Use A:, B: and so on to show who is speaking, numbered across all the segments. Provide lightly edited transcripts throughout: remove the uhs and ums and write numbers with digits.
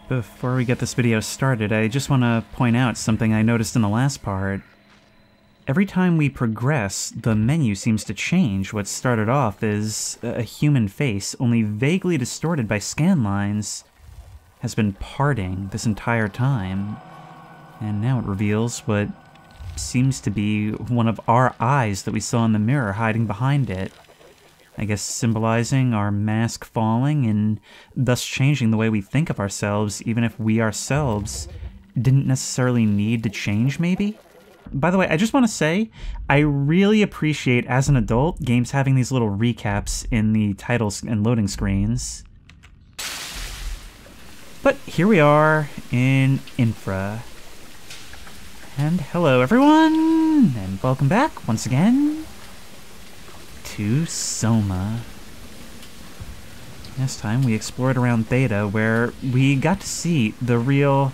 A: Before we get this video started, I just want to point out something I noticed in the last part. Every time we progress, the menu seems to change. What started off as a human face, only vaguely distorted by scan lines, has been parting this entire time. And now it reveals what seems to be one of our eyes that we saw in the mirror hiding behind it. I guess symbolizing our mask falling and thus changing the way we think of ourselves, even if we ourselves didn't necessarily need to change, maybe? By the way, I just want to say, I really appreciate, as an adult, games having these little recaps in the titles and loading screens. But here we are in Infra. And hello everyone, and welcome back once again to SOMA. Last time we explored around Theta, where we got to see the real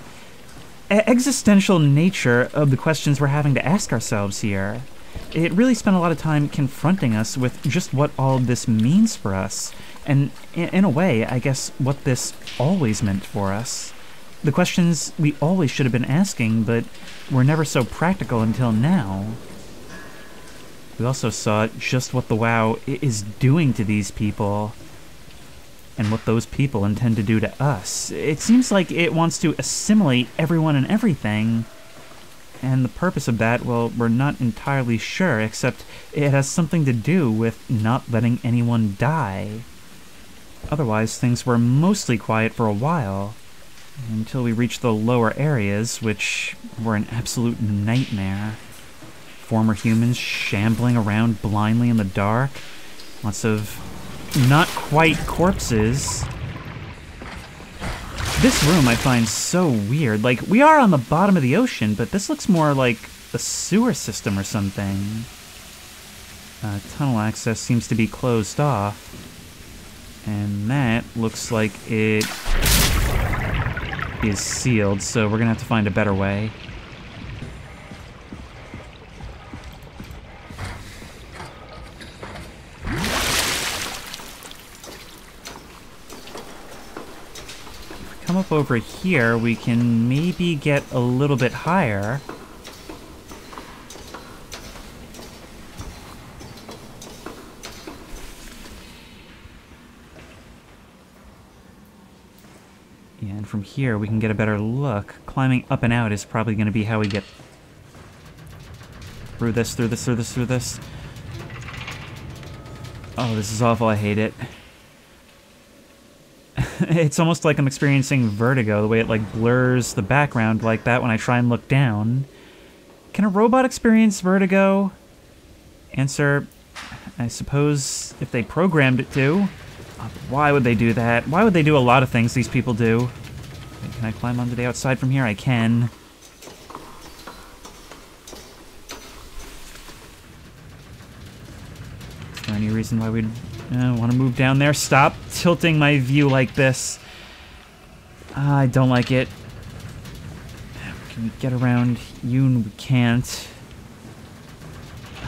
A: existential nature of the questions we're having to ask ourselves here. It really spent a lot of time confronting us with just what all of this means for us, and in a way, I guess, what this always meant for us. The questions we always should have been asking, but were never so practical until now. We also saw just what the WoW is doing to these people, and what those people intend to do to us. It seems like it wants to assimilate everyone and everything, and the purpose of that, well, we're not entirely sure, except it has something to do with not letting anyone die. Otherwise, things were mostly quiet for a while, until we reached the lower areas, which were an absolute nightmare. Former humans shambling around blindly in the dark. Lots of not quite corpses. This room I find so weird. Like, we are on the bottom of the ocean, but this looks more like a sewer system or something. Tunnel access seems to be closed off. And that looks like it is sealed, so we're gonna have to find a better way. Come up over here, we can maybe get a little bit higher. Yeah, and from here we can get a better look. Climbing up and out is probably going to be how we get through this, through this, through this, through this. Oh, this is awful, I hate it. It's almost like I'm experiencing vertigo, the way it like blurs the background like that when I try and look down. Can a robot experience vertigo? Answer, I suppose if they programmed it to. Why would they do that? Why would they do a lot of things these people do? Can I climb onto the outside from here? I can. Is there any reason why we'd want to move down there? Stop tilting my view like this. I don't like it. Can we get around you? We can't.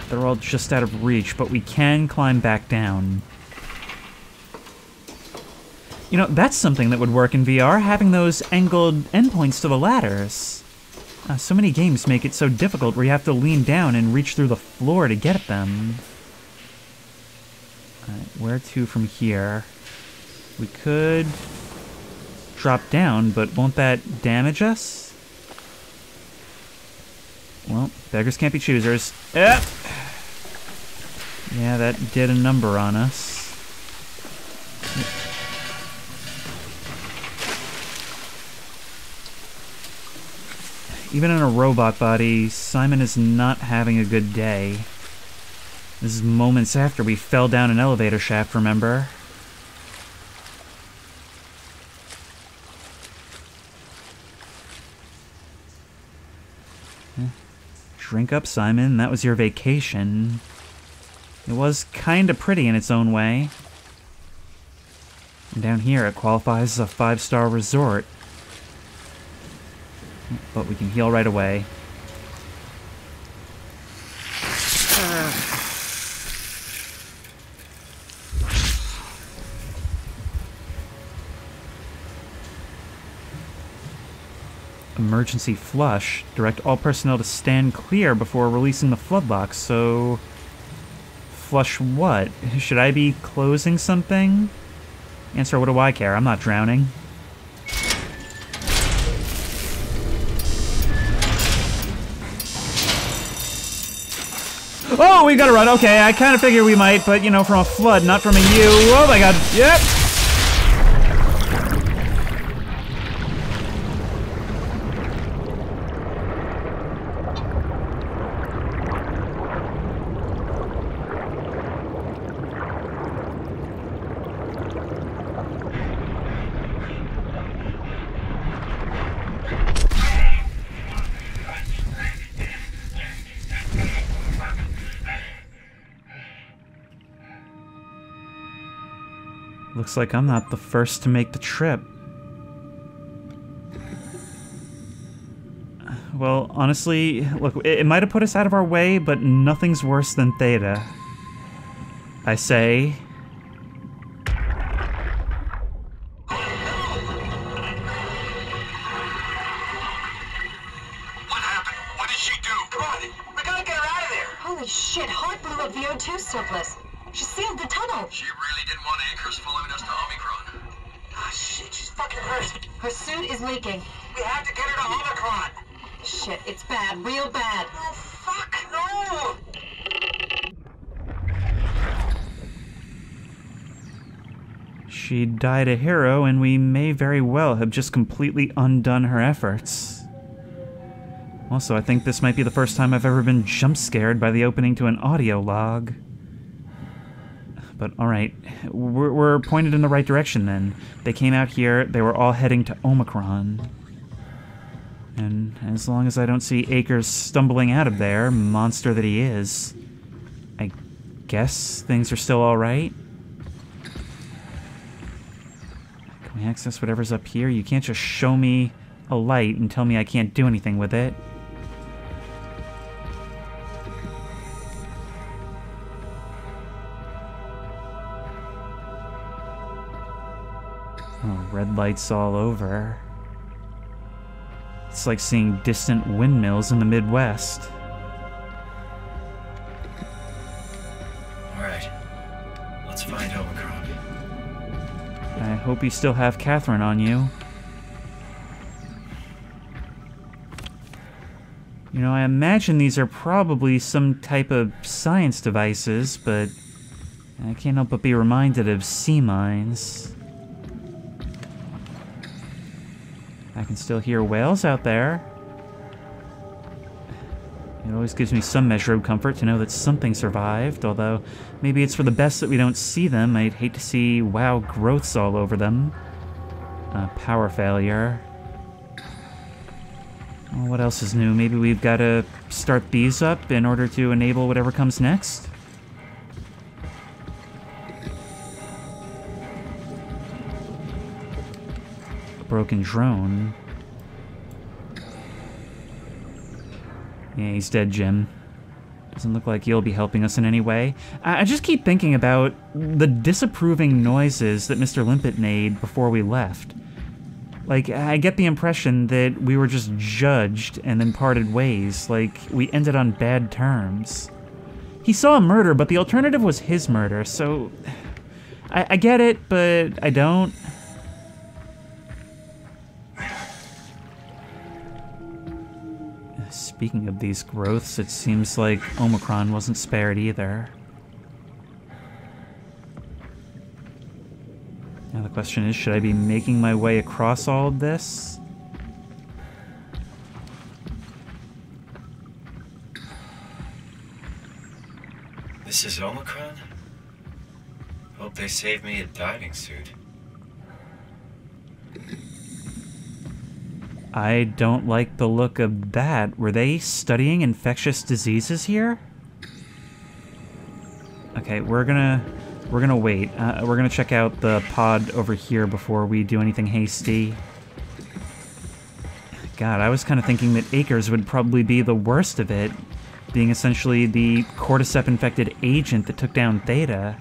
A: They're all just out of reach, but we can climb back down. You know, that's something that would work in VR, having those angled endpoints to the ladders. So many games make it so difficult where you have to lean down and reach through the floor to get at them. Alright, where to from here? We could drop down, but won't that damage us? Well, beggars can't be choosers. Yeah, that did a number on us. Even in a robot body, Simon is not having a good day. This is moments after we fell down an elevator shaft, remember? Drink up, Simon. That was your vacation. It was kinda pretty in its own way. And down here, it qualifies as a 5-star resort. But we can heal right away. emergency flush. Direct all personnel to stand clear before releasing the floodlocks, so... Flush what? Should I be closing something? Answer, what do I care? I'm not drowning. Oh, we gotta run. Okay, I kind of figured we might, but, you know, from a flood, not from a U. Oh my god. Yep. Looks like I'm not the first to make the trip. Well, honestly, look, it might have put us out of our way, but nothing's worse than Theta. I say...
B: What happened? What did she do? Come on, we gotta get her out of there!
C: Holy shit, Hart blew up the O2 surplus. She sealed the tunnel.
B: She really didn't want Acres following us to Omicron. Ah, shit, she's fucking hurt.
C: Her suit is leaking.
B: We have to get her to Omicron.
C: Shit, it's bad, real bad.
B: Oh, fuck, no!
A: She died a hero, and we may very well have just completely undone her efforts. Also, I think this might be the first time I've ever been jump-scared by the opening to an audio log. But, alright, we're pointed in the right direction then. They came out here, they were all heading to Omicron. And as long as I don't see Akers stumbling out of there, monster that he is, I guess things are still alright? Can we access whatever's up here? You can't just show me a light and tell me I can't do anything with it. Oh, red lights all over. It's like seeing distant windmills in the Midwest.
D: Alright, let's find Omicron.
A: I hope you still have Catherine on you. You know, I imagine these are probably some type of science devices, but I can't help but be reminded of sea mines. I can still hear whales out there. It always gives me some measure of comfort to know that something survived, although maybe it's for the best that we don't see them. I'd hate to see wow growths all over them. Power failure. Well, what else is new? Maybe we've got to start these up in order to enable whatever comes next? Broken drone. Yeah, he's dead, Jim. Doesn't look like you'll be helping us in any way. I just keep thinking about the disapproving noises that Mr. Limpet made before we left. Like, I get the impression that we were just judged and then parted ways, like we ended on bad terms. He saw a murder, but the alternative was his murder, so... I get it, but I don't. Speaking of these growths, it seems like Omicron wasn't spared either. Now the question is, should I be making my way across all of this?
D: This is Omicron? Hope they saved me a diving suit.
A: I don't like the look of that. Were they studying infectious diseases here? Okay, we're gonna wait. We're gonna check out the pod over here before we do anything hasty. God, I was kind of thinking that Akers would probably be the worst of it, being essentially the cordyceps-infected agent that took down Theta.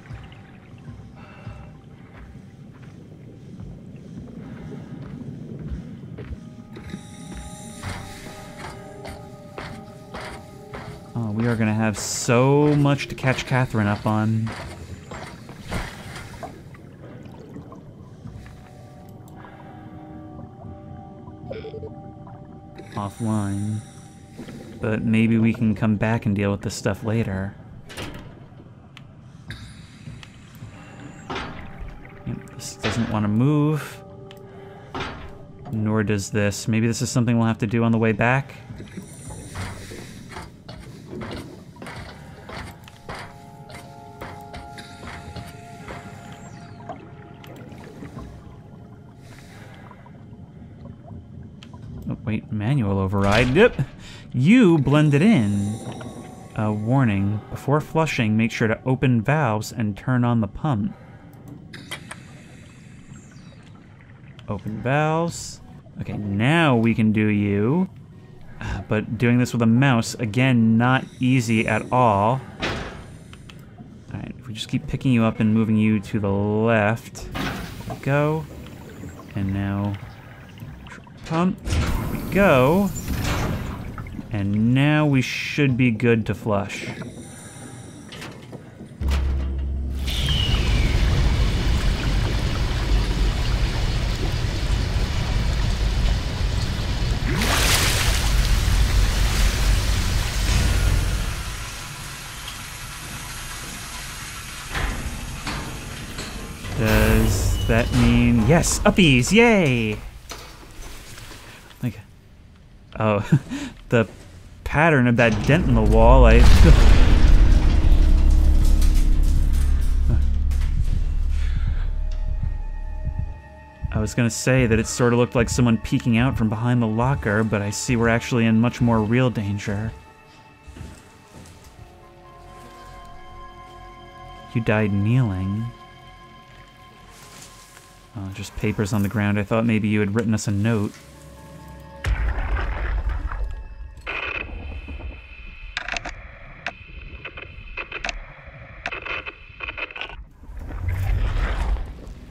A: Oh, we are gonna have so much to catch Catherine up on. Offline. But maybe we can come back and deal with this stuff later. Yep, this doesn't want to move. Nor does this. Maybe this is something we'll have to do on the way back. Oh, wait, manual override. Yep. You blended in. A warning. Before flushing, make sure to open valves and turn on the pump. Open valves. Okay, now we can do you. But doing this with a mouse, again, not easy at all. Alright, if we just keep picking you up and moving you to the left. Go. And now... pump. There we go. And now we should be good to flush. Does that mean... Yes! Uppies! Yay! Like... Oh, the pattern of that dent in the wall, I was gonna say that it sort of looked like someone peeking out from behind the locker, but I see we're actually in much more real danger. You died kneeling. Oh, just papers on the ground. I thought maybe you had written us a note.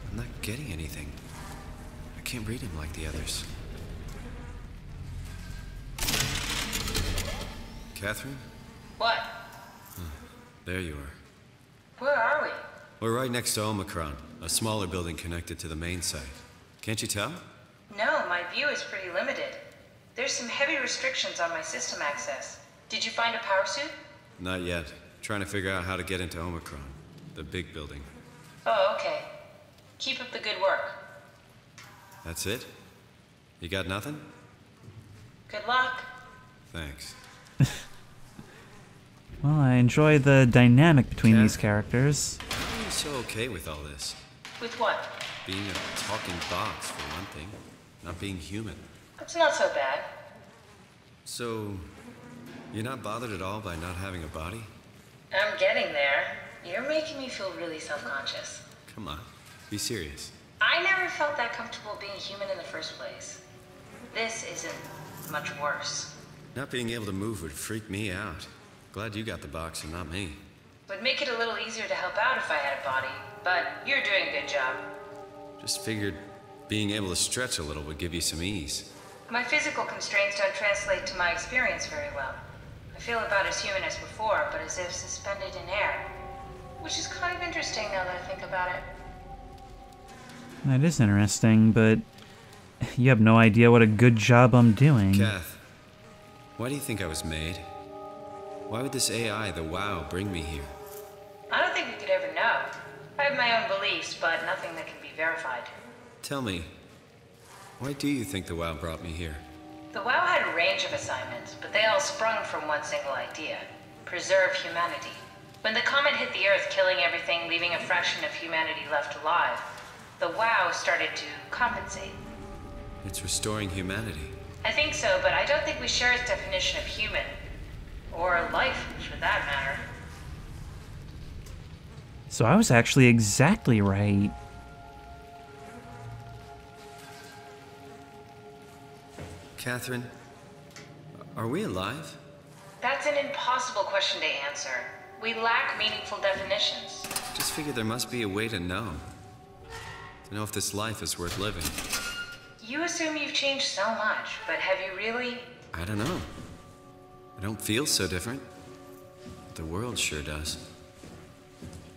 D: I'm not getting anything. I can't read him like the others. Catherine?
C: What?
D: There you are.
C: Where are we?
D: We're right next to Omicron, a smaller building connected to the main site. Can't you tell?
C: No, my view is pretty limited. There's some heavy restrictions on my system access. Did you find a power suit?
D: Not yet. Trying to figure out how to get into Omicron, the big building.
C: Oh, okay. Keep up the good work.
D: That's it? You got nothing?
C: Good luck.
D: Thanks.
A: Well, I enjoy the dynamic between
D: Cat?
A: these characters.
D: Why are you so okay with all this?
C: With what?
D: Being a talking box, for one thing. Not being human.
C: It's not so bad.
D: So, you're not bothered at all by not having a body?
C: I'm getting there. You're making me feel really self-conscious.
D: Come on, be serious.
C: I never felt that comfortable being human in the first place. This isn't much worse.
D: Not being able to move would freak me out. Glad you got the box and not me.
C: Would make it a little easier to help out if I had a body, but you're doing a good job.
D: Just figured being able to stretch a little would give you some ease.
C: My physical constraints don't translate to my experience very well. I feel about as human as before, but as if suspended in air. Which is kind of interesting now that I think about it.
A: That is interesting, but you have no idea what a good job I'm doing.
D: Kath, why do you think I was made? Why would this AI, the WoW, bring me here?
C: I don't think we could ever know. I have my own beliefs, but nothing that can be verified.
D: Tell me, why do you think the WoW brought me here?
C: The WoW had a range of assignments, but they all sprung from one single idea. Preserve humanity. When the comet hit the Earth, killing everything, leaving a fraction of humanity left alive, the WoW started to compensate.
D: It's restoring humanity.
C: I think so, but I don't think we share its definition of human. Or life, for that matter.
A: So I was actually exactly right.
D: Catherine, are we alive?
C: That's an impossible question to answer. We lack meaningful definitions.
D: Just figured there must be a way to know. To know if this life is worth living.
C: You assume you've changed so much, but have you really?
D: I don't know. I don't feel so different.
E: The world sure does.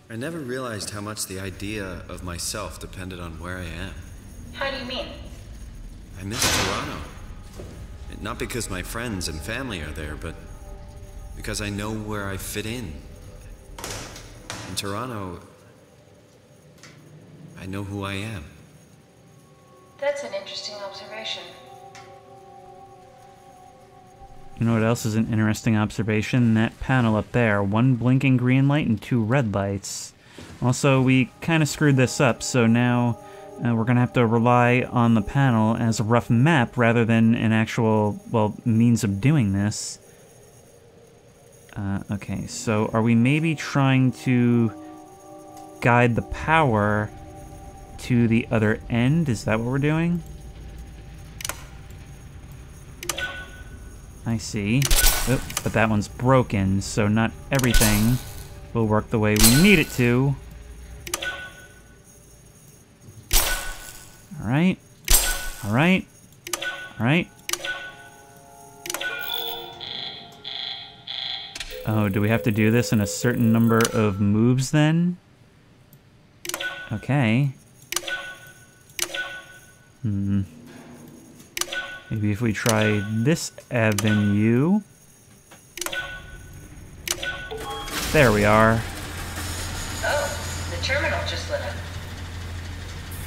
E: I never realized how much the idea of myself depended on where I am.
C: How do you mean?
E: I miss Toronto. Not because my friends and family are there, but because I know where I fit in. In Toronto, I know who I am.
C: That's an interesting observation.
A: You know what else is an interesting observation? That panel up there. 1 blinking green light and 2 red lights. Also, we kind of screwed this up, so now we're going to have to rely on the panel as a rough map rather than an actual, well, means of doing this. Okay, so are we maybe trying to guide the power to the other end? Is that what we're doing? I see. Oh, but that one's broken, so not everything will work the way we need it to. Alright. Alright. Alright. Oh, do we have to do this in a certain number of moves then? Okay. Maybe if we try this avenue. There we are.
C: Oh, the terminal just lit up.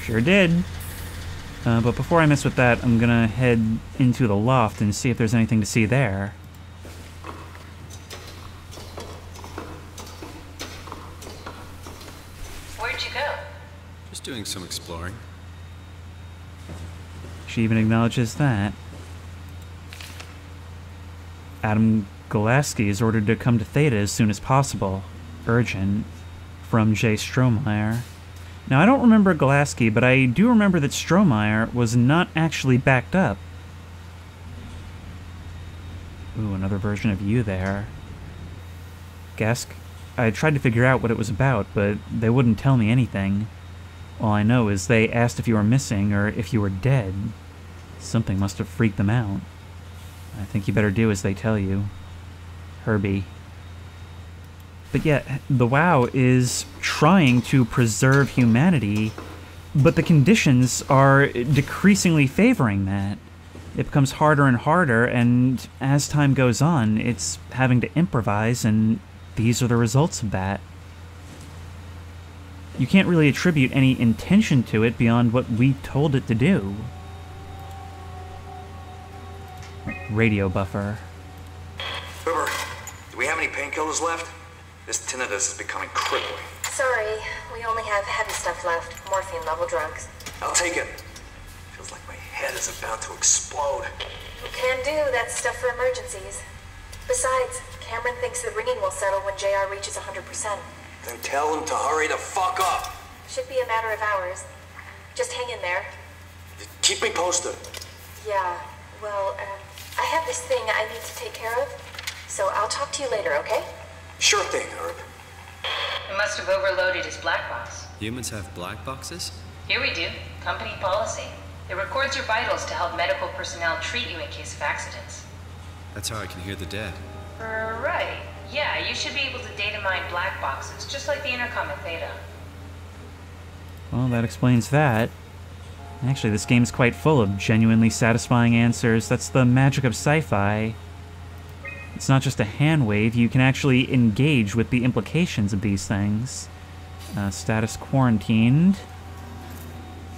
A: Sure did. But before I mess with that, I'm gonna head into the loft and see if there's anything to see there.
C: Where'd you go?
E: Just doing some exploring.
A: She even acknowledges that. Adam Gulaski is ordered to come to Theta as soon as possible. Urgent. From J. Strohmeyer. Now, I don't remember Gulaski, but I do remember that Strohmeyer was not actually backed up. Ooh, another version of you there. Gask, I tried to figure out what it was about, but they wouldn't tell me anything. All I know is they asked if you were missing or if you were dead. Something must have freaked them out. I think you better do as they tell you. Herbie. But yet, the WoW is trying to preserve humanity, but the conditions are decreasingly favoring that. It becomes harder and harder, and as time goes on, it's having to improvise, and these are the results of that. You can't really attribute any intention to it beyond what we told it to do. Radio buffer.
B: River, do we have any painkillers left? This tinnitus is becoming crippling.
F: Sorry, we only have heavy stuff left. Morphine-level drugs.
B: I'll take it. Feels like my head is about to explode.
F: Can do. That's stuff for emergencies. Besides, Cameron thinks the ringing will settle when JR reaches 100%.
B: Then tell him to hurry the fuck up.
F: Should be a matter of hours. Just hang in there.
B: Keep me posted.
F: Yeah, well, I have this thing I need to take care of, so I'll talk to you later, okay?
B: Sure thing, Herb.
C: It must have overloaded his black box.
E: Humans have black boxes?
C: Here we do. Company policy. It records your vitals to help medical personnel treat you in case of accidents.
E: That's how I can hear the dead.
C: Right. Yeah, you should be able to data mine black boxes, just like the intercom at Theta.
A: Well, that explains that. Actually, this game's quite full of genuinely satisfying answers. That's the magic of sci-fi. It's not just a hand wave, you can actually engage with the implications of these things. Status quarantined.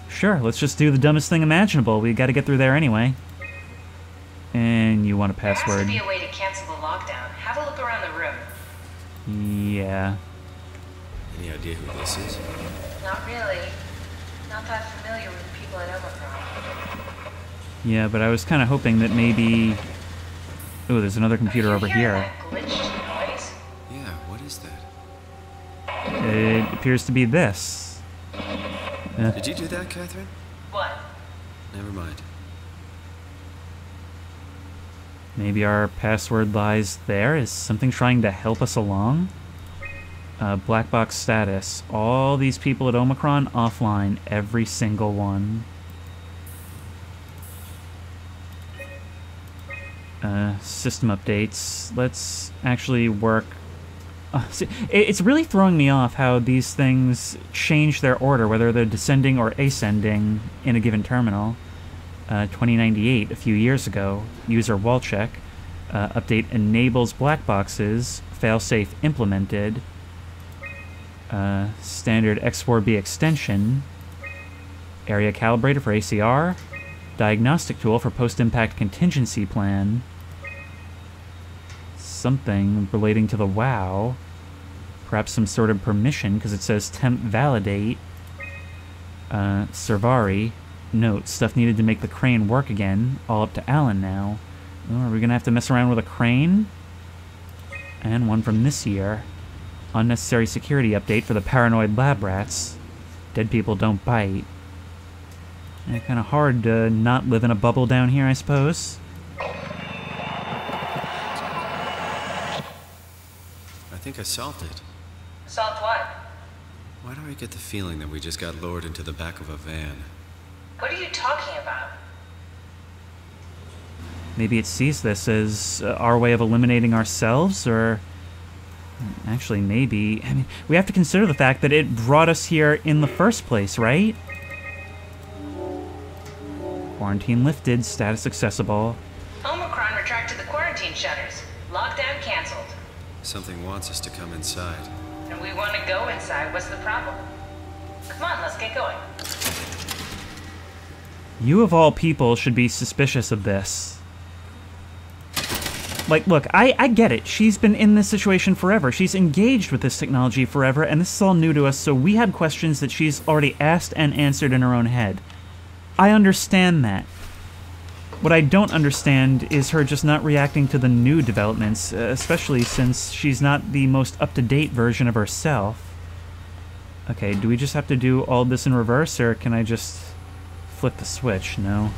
A: Sure, let's just do the dumbest thing imaginable. We gotta get through there anyway. And you want a
C: There has
A: password.
C: to be a way to cancel the lockdown. Have a look around the room.
A: Yeah.
E: Any idea who this is?
C: Not really. Not that familiar with the people at Omicron.
A: Yeah, but I was kind of hoping that maybe... Ooh, there's another computer over here.
C: That glitched noise?
E: Yeah, what is that?
A: It appears to be this.
E: Did you do that, Catherine?
C: What?
E: Never mind.
A: Maybe our password lies there? Is something trying to help us along? Black box status. All these people at Omicron offline. Every single one. System updates. Let's actually work It's really throwing me off how these things change their order, whether they're descending or ascending in a given terminal. 2098, a few years ago, user wall check. Update enables black boxes, failsafe implemented. Standard X4B extension. Area calibrator for ACR. Diagnostic tool for post-impact contingency plan. Something relating to the WOW. Perhaps some sort of permission, because it says temp validate. Servari. Note, stuff needed to make the crane work again. All up to Alan now. Oh, are we going to have to mess around with a crane? And one from this year. Unnecessary security update for the paranoid lab rats. Dead people don't bite. Kind of hard to not live in a bubble down here, I suppose.
E: I think I solved it.
C: Solved what?
E: Why do I get the feeling that we just got lowered into the back of a van?
C: What are you talking about?
A: Maybe it sees this as our way of eliminating ourselves, or... Actually, maybe... I mean, we have to consider the fact that it brought us here in the first place, right? Quarantine lifted, status accessible.
C: Omicron retracted the quarantine shutters. Lockdown canceled.
E: Something wants us to come inside.
C: And we want to go inside. What's the problem? Come on, let's get going.
A: You of all people should be suspicious of this. Like, look, I get it. She's been in this situation forever. She's engaged with this technology forever, and this is all new to us, so we have questions that she's already asked and answered in her own head. I understand that. What I don't understand is her just not reacting to the new developments, especially since she's not the most up-to-date version of herself. Okay, do we just have to do all this in reverse, or can I just flip the switch? No.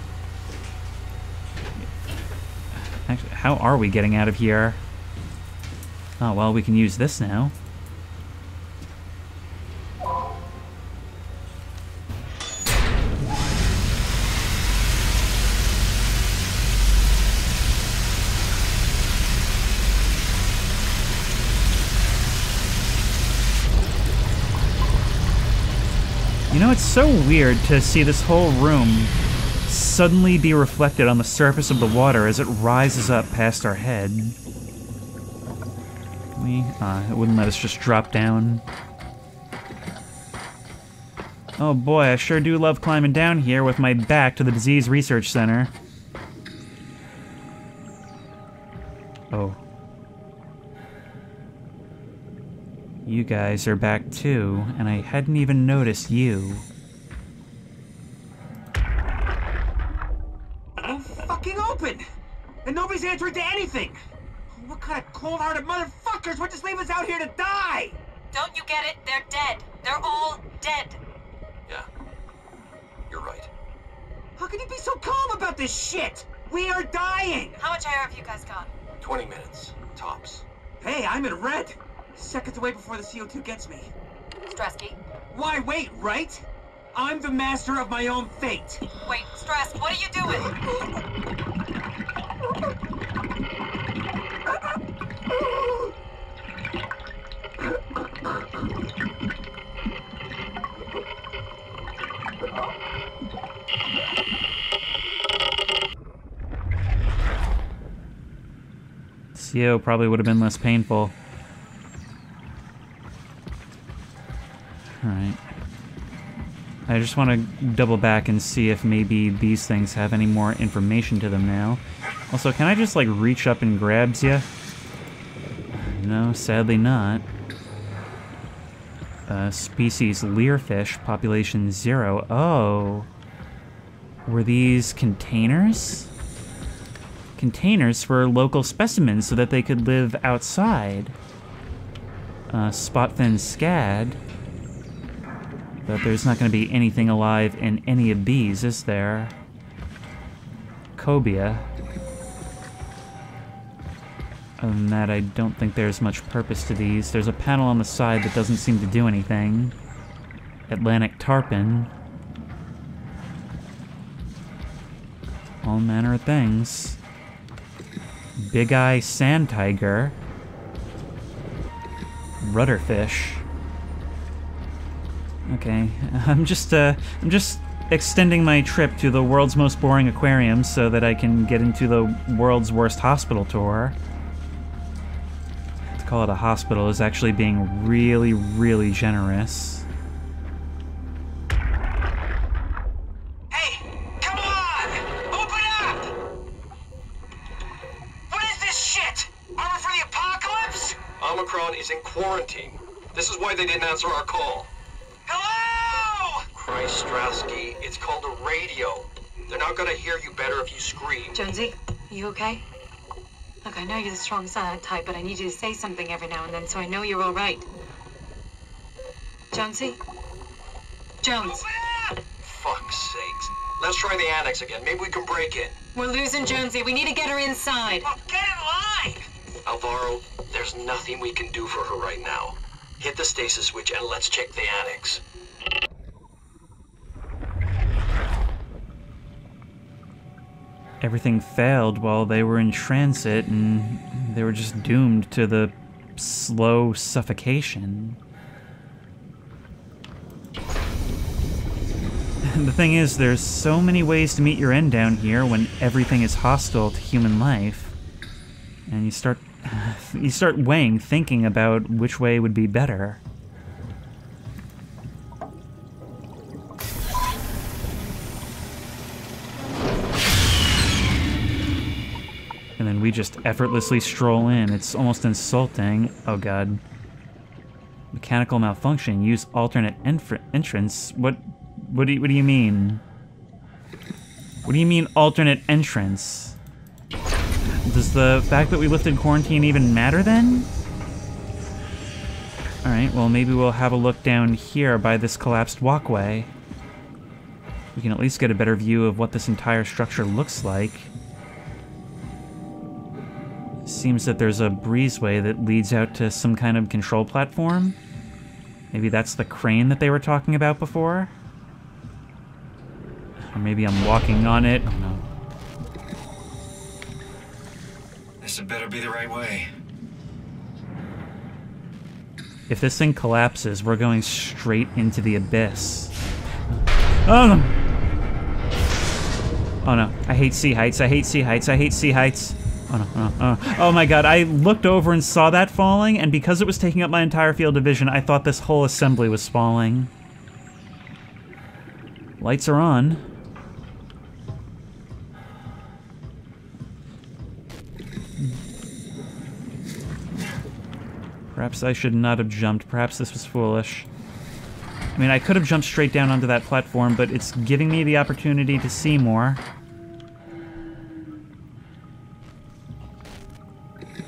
A: Actually, how are we getting out of here? Oh, well, we can use this now. You know, it's so weird to see this whole room suddenly be reflected on the surface of the water as it rises up past our head. It wouldn't let us just drop down. Oh boy, I sure do love climbing down here with my back to the Disease Research Center. Oh. You guys are back too, and I hadn't even noticed you.
G: Won't fucking open! And nobody's answering to anything! What kind of cold-hearted motherfuckers would just leave us out here to die?
F: Don't you get it? They're dead. They're all dead.
B: Yeah. You're right.
G: How can you be so calm about this shit? We are dying!
F: How much air have you guys got?
B: 20 minutes. Tops.
G: Hey, I'm in red! Seconds away before the CO2 gets me.
F: Stresky.
G: Why wait, right? I'm the master of my own fate.
F: Wait, Stress, what are you doing?
A: CO probably would have been less painful. Alright. I just want to double back and see if maybe these things have any more information to them now. Also, can I just, like, reach up and grabs you? No, sadly not. Species Learfish, population 0. Oh. Were these containers? Containers for local specimens so that they could live outside. Spot-fin scad. But there's not going to be anything alive in any of these, is there? Cobia. Other than that, I don't think there's much purpose to these. There's a panel on the side that doesn't seem to do anything. Atlantic tarpon. All manner of things. Big Eye Sand Tiger. rudderfish. Okay, I'm just extending my trip to the world's most boring aquarium so that I can get into the world's worst hospital tour. To call it a hospital is actually being really, really generous.
G: Hey, come on! Open up! What is this shit? Armor for the apocalypse?
H: Omicron is in quarantine. This is why they didn't answer our call.
G: Hello!
H: Christ, Strasky, it's called a radio. They're not gonna hear you better if you scream.
I: Jonesy, you okay? Look, I know you're the strong silent type, but I need you to say something every now and then so I know you're all right. Jonesy? Jones,
H: Fuck's sakes. Let's try the annex again. Maybe we can break in.
I: we're losing Jonesy. We need to get her inside.
G: Well, get in line!
H: Alvaro, there's nothing we can do for her right now. Hit the stasis switch and let's check the annex.
A: Everything failed while they were in transit, and they were just doomed to the slow suffocation. The thing is, there's so many ways to meet your end down here when everything is hostile to human life. And you start weighing, thinking about which way would be better. And then we just effortlessly stroll in. It's almost insulting. Oh god. Mechanical malfunction. Use alternate entrance. What do you mean? What do you mean alternate entrance? Does the fact that we lifted quarantine even matter then? Alright, well maybe we'll have a look down here by this collapsed walkway. We can at least get a better view of what this entire structure looks like. Seems that there's a breezeway that leads out to some kind of control platform. Maybe that's the crane that they were talking about before? Or maybe I'm walking on it. Oh no.
D: This had better be the right way.
A: If this thing collapses, we're going straight into the abyss. Oh no! Oh no, I hate sea heights, I hate sea heights, I hate sea heights. Oh no, oh no, oh my god, I looked over and saw that falling, and because it was taking up my entire field of vision, I thought this whole assembly was falling. Lights are on. Perhaps I should not have jumped. Perhaps this was foolish. I mean, I could have jumped straight down onto that platform, but it's giving me the opportunity to see more.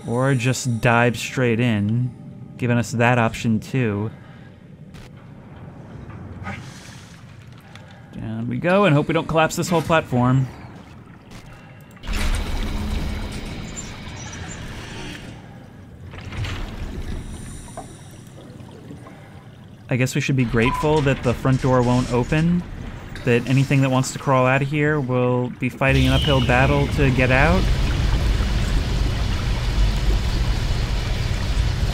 A: Or just dive straight in, giving us that option too. Down we go, and hope we don't collapse this whole platform. I guess we should be grateful that the front door won't open, that anything that wants to crawl out of here will be fighting an uphill battle to get out.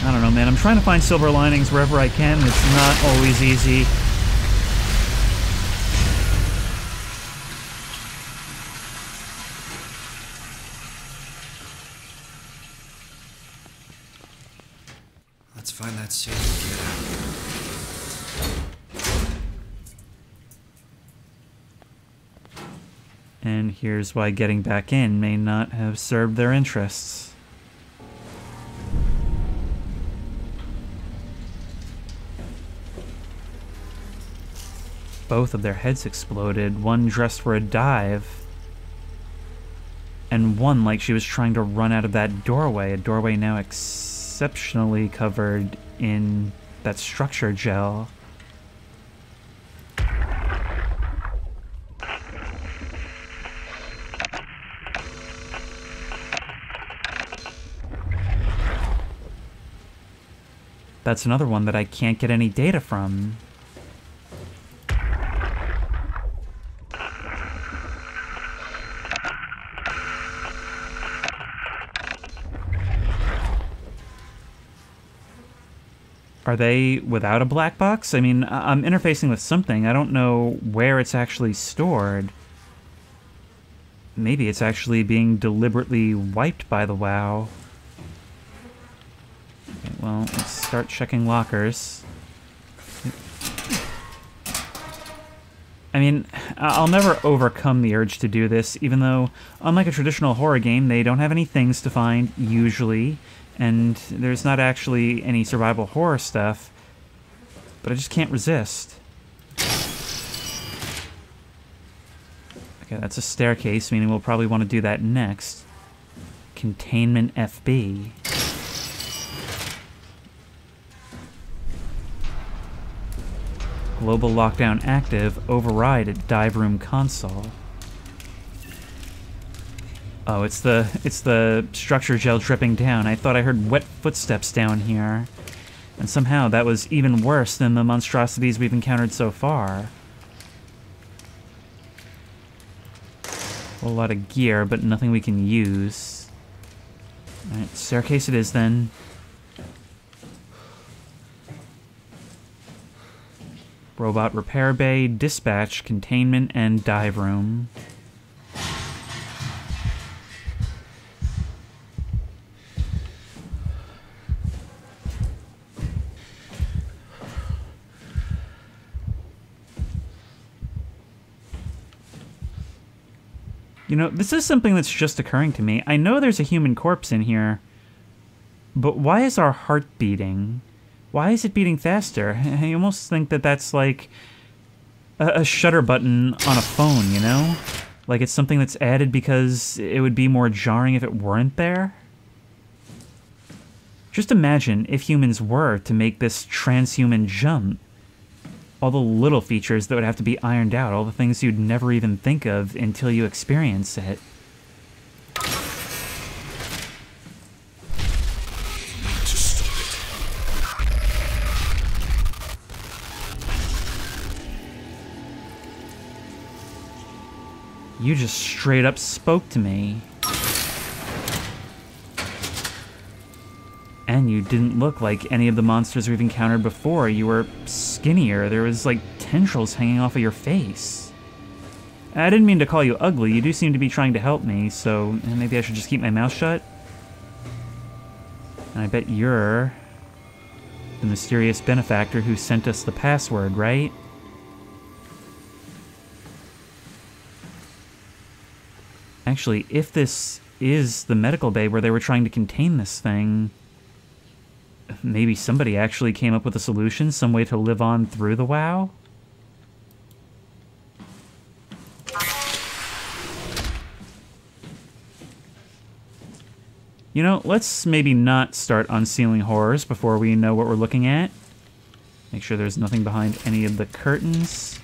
A: I don't know, man. I'm trying to find silver linings wherever I can. It's not always easy.
E: Let's find that suit and get out.
A: And here's why getting back in may not have served their interests. Both of their heads exploded, one dressed for a dive, and one like she was trying to run out of that doorway, a doorway now exceptionally covered in that structure gel. That's another one that I can't get any data from. Are they without a black box? I mean, I'm interfacing with something. I don't know where it's actually stored. Maybe it's actually being deliberately wiped by the WoW. Okay, well, let's start checking lockers. I mean, I'll never overcome the urge to do this, even though, unlike a traditional horror game, they don't have any things to find, usually, and there's not actually any survival horror stuff, but I just can't resist. Okay, that's a staircase, meaning we'll probably want to do that next. Containment FB. Global lockdown active. Override at dive room console. Oh, it's the structure gel dripping down. I thought I heard wet footsteps down here. And somehow that was even worse than the monstrosities we've encountered so far. A whole lot of gear, but nothing we can use. Alright, staircase it is then. Robot repair bay, dispatch, containment, and dive room. You know, this is something that's just occurring to me. I know there's a human corpse in here, but why is our heart beating? Why is it beating faster? I almost think that that's like a shutter button on a phone, you know? Like it's something that's added because it would be more jarring if it weren't there. Just imagine if humans were to make this transhuman jump. All the little features that would have to be ironed out, all the things you'd never even think of until you experience it. You just straight up spoke to me. And you didn't look like any of the monsters we've encountered before. You were skinnier. There was like tendrils hanging off of your face. I didn't mean to call you ugly. You do seem to be trying to help me, so maybe I should just keep my mouth shut. And I bet you're the mysterious benefactor who sent us the password, right? Actually, if this is the medical bay where they were trying to contain this thing, maybe somebody actually came up with a solution, some way to live on through the WoW? You know, let's maybe not start unsealing horrors before we know what we're looking at. Make sure there's nothing behind any of the curtains.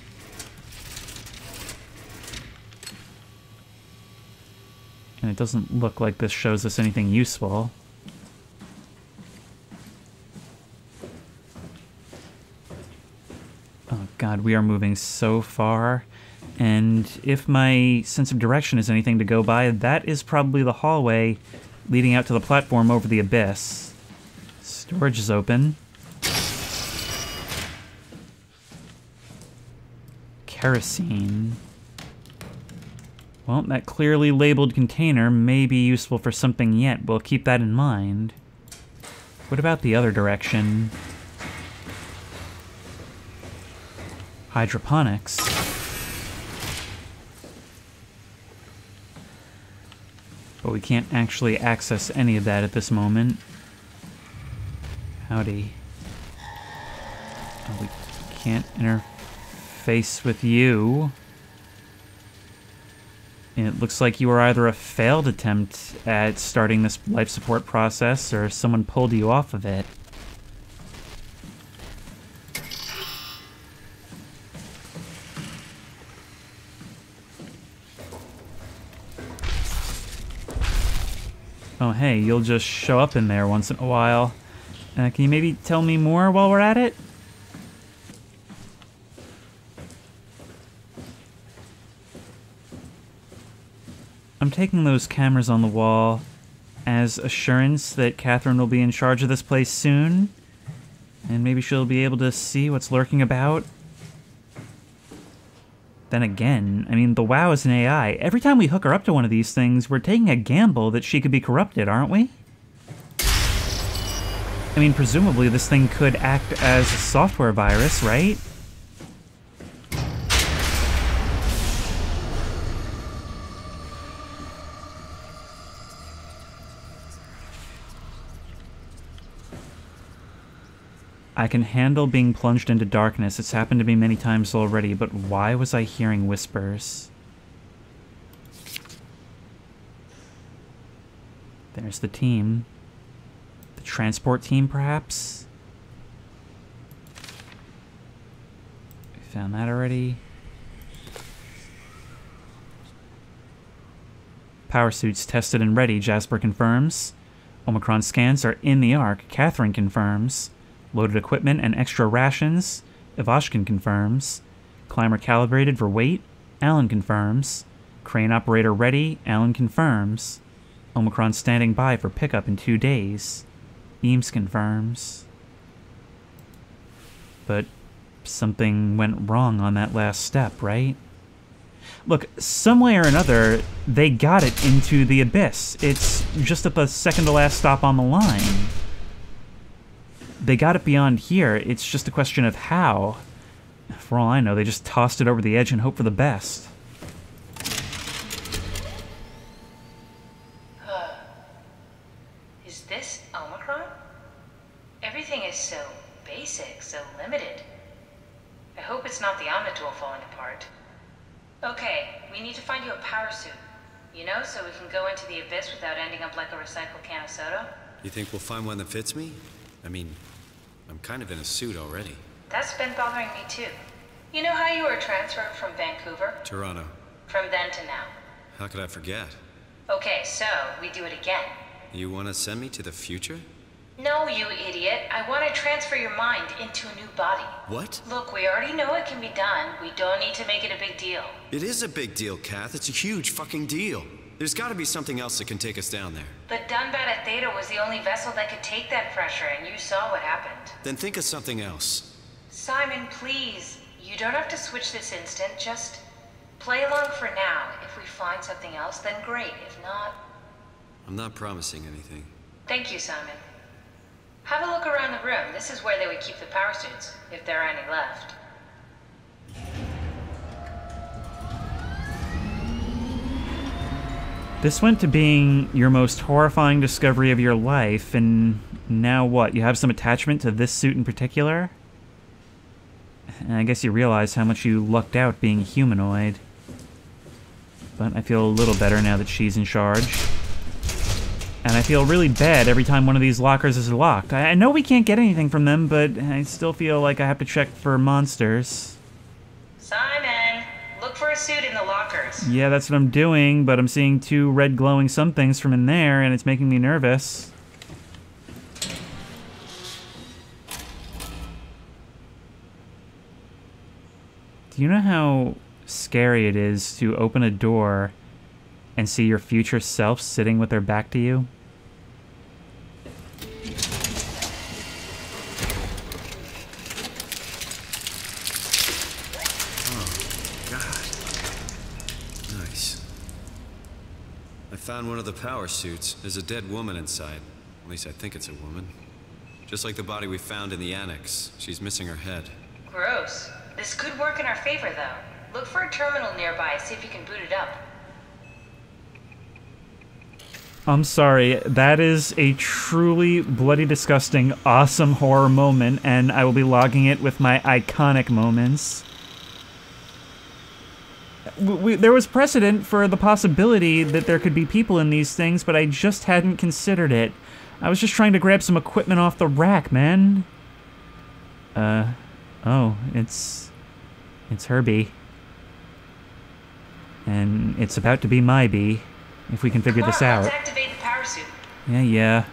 A: And it doesn't look like this shows us anything useful. Oh god, we are moving so far. And if my sense of direction is anything to go by, that is probably the hallway leading out to the platform over the abyss. Storage is open. Kerosene. Well, that clearly labeled container may be useful for something yet. We'll keep that in mind. What about the other direction? Hydroponics. But we can't actually access any of that at this moment. Howdy. Oh, we can't interface with you. It looks like you were either a failed attempt at starting this life support process or someone pulled you off of it. Oh hey, you'll just show up in there once in a while. Can you maybe tell me more while we're at it? I'm taking those cameras on the wall as assurance that Catherine will be in charge of this place soon. And maybe she'll be able to see what's lurking about. Then again, I mean, the WoW is an AI. Every time we hook her up to one of these things, we're taking a gamble that she could be corrupted, aren't we? I mean, presumably this thing could act as a software virus, right? I can handle being plunged into darkness. It's happened to me many times already, but why was I hearing whispers? There's the team. The transport team, perhaps? We found that already. Power suits tested and ready, Jasper confirms. Omicron scans are in the Ark, Catherine confirms. Loaded equipment and extra rations, Ivashkin confirms. Climber calibrated for weight, Alan confirms. Crane operator ready, Alan confirms. Omicron standing by for pickup in 2 days, Eames confirms. But something went wrong on that last step, right? Look, some way or another, they got it into the Abyss. It's just at the second to last stop on the line. They got it beyond here, it's just a question of how. For all I know, they just tossed it over the edge and hoped for the best.
C: Is this Omicron? Everything is so basic, so limited. I hope it's not the Omnitool falling apart. Okay, we need to find you a power suit. You know, so we can go into the Abyss without ending up like a recycled can of soda.
E: You think we'll find one that fits me? I mean, I'm kind of in a suit already.
C: That's been bothering me too. You know how you were transferred from Vancouver?
E: Toronto.
C: From then to now.
E: How could I forget?
C: Okay, so we do it again.
E: You want to send me to the future?
C: No, you idiot. I want to transfer your mind into a new body.
E: What?
C: Look, we already know it can be done. We don't need to make it a big deal.
E: It is a big deal, Kath. It's a huge fucking deal. There's got to be something else that can take us down there.
C: But Dunbat at Theta was the only vessel that could take that pressure, and you saw what happened.
E: Then think of something else.
C: Simon, please. You don't have to switch this instant. Just play along for now. If we find something else, then great. If not...
E: I'm not promising anything.
C: Thank you, Simon. Have a look around the room. This is where they would keep the power suits, if there are any left.
A: This went to being your most horrifying discovery of your life, and now what? You have some attachment to this suit in particular? And I guess you realize how much you lucked out being humanoid. But I feel a little better now that she's in charge. And I feel really bad every time one of these lockers is locked. I know we can't get anything from them, but I still feel like I have to check for monsters.
C: Simon, look for a suit in the lockers.
A: Yeah, that's what I'm doing, but I'm seeing 2 red glowing somethings from in there, and it's making me nervous. Do you know how scary it is to open a door and see your future self sitting with their back to you?
E: Found one of the power suits. There's a dead woman inside. At least I think it's a woman. Just like the body we found in the annex. She's missing her head.
C: Gross. This could work in our favor, though. Look for a terminal nearby, see if you can boot it up.
A: I'm sorry, that is a truly bloody disgusting, awesome horror moment, and I will be logging it with my iconic moments. There was precedent for the possibility that there could be people in these things, but I just hadn't considered it. I was just trying to grab some equipment off the rack, man. Oh, it's Herbie. And it's about to be my bee, if we can figure this out.
C: Let's activate the power suit.
A: Yeah.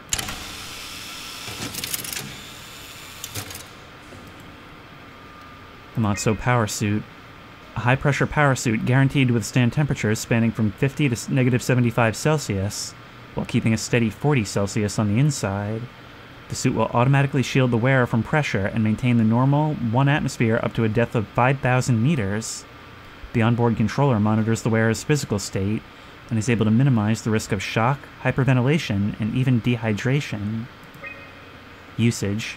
A: Come on, so power suit. A high-pressure power suit guaranteed to withstand temperatures spanning from 50 to -75 Celsius, while keeping a steady 40 Celsius on the inside. The suit will automatically shield the wearer from pressure and maintain the normal 1 atmosphere up to a depth of 5,000 meters. The onboard controller monitors the wearer's physical state and is able to minimize the risk of shock, hyperventilation, and even dehydration. Usage.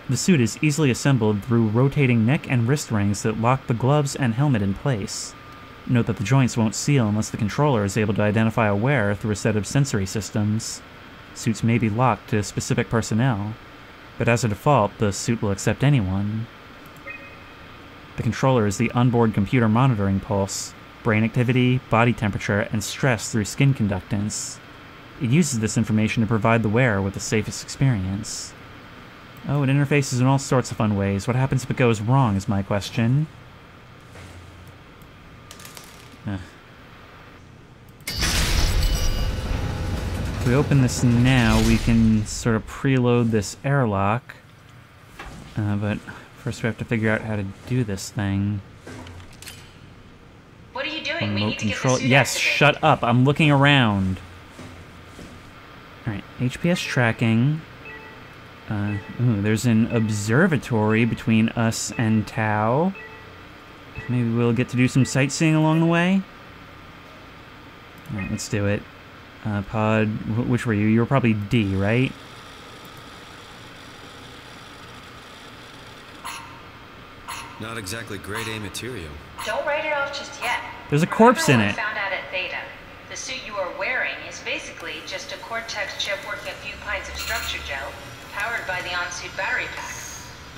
A: The suit is easily assembled through rotating neck and wrist rings that lock the gloves and helmet in place. Note that the joints won't seal unless the controller is able to identify a wearer through a set of sensory systems. Suits may be locked to specific personnel, but as a default, the suit will accept anyone. The controller is the onboard computer monitoring pulse, brain activity, body temperature, and stress through skin conductance. It uses this information to provide the wearer with the safest experience. Oh, it interfaces in all sorts of fun ways. What happens if it goes wrong is my question. If we open this now, we can sort of preload this airlock. But first we have to figure out how to do this thing.
C: What are you doing? We
A: Remote
C: need to get
A: control.
C: the suit
A: Yes,
C: activated.
A: shut up. I'm looking around. Alright, HPS tracking. Ooh, there's an observatory between us and Tau. Maybe we'll get to do some sightseeing along the way? Alright, let's do it. Pod, which were you? You were probably D, right?
E: Not exactly grade A material.
C: Don't write it off just yet.
A: There's a corpse in
C: Remember
A: it.
C: what we found out at Theta. The suit you are wearing is basically just a Cortex chip working a few pints of structure gel, powered by the on-suit battery pack.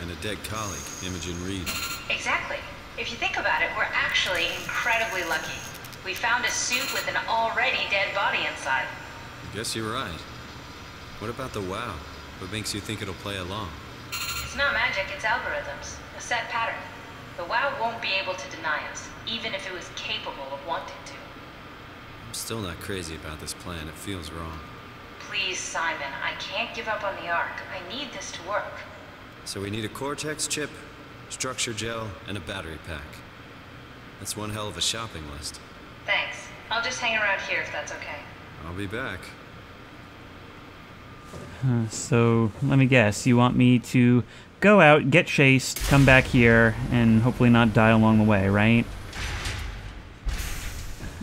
E: And a dead colleague, Imogen Reed.
C: Exactly. If you think about it, we're actually incredibly lucky. We found a suit with an already dead body inside.
E: I guess you're right. What about the WoW? What makes you think it'll play along?
C: It's not magic, it's algorithms. A set pattern. The WoW won't be able to deny us, even if it was capable of wanting to.
E: I'm still not crazy about this plan. It feels wrong.
C: Please, Simon, I can't give up on the Ark. I need this to work.
E: So we need a Cortex chip, structure gel, and a battery pack. That's one hell of a shopping list.
C: Thanks. I'll just hang around here if that's okay.
E: I'll be back.
A: So, let me guess. You want me to go out, get chased, come back here, and hopefully not die along the way, right?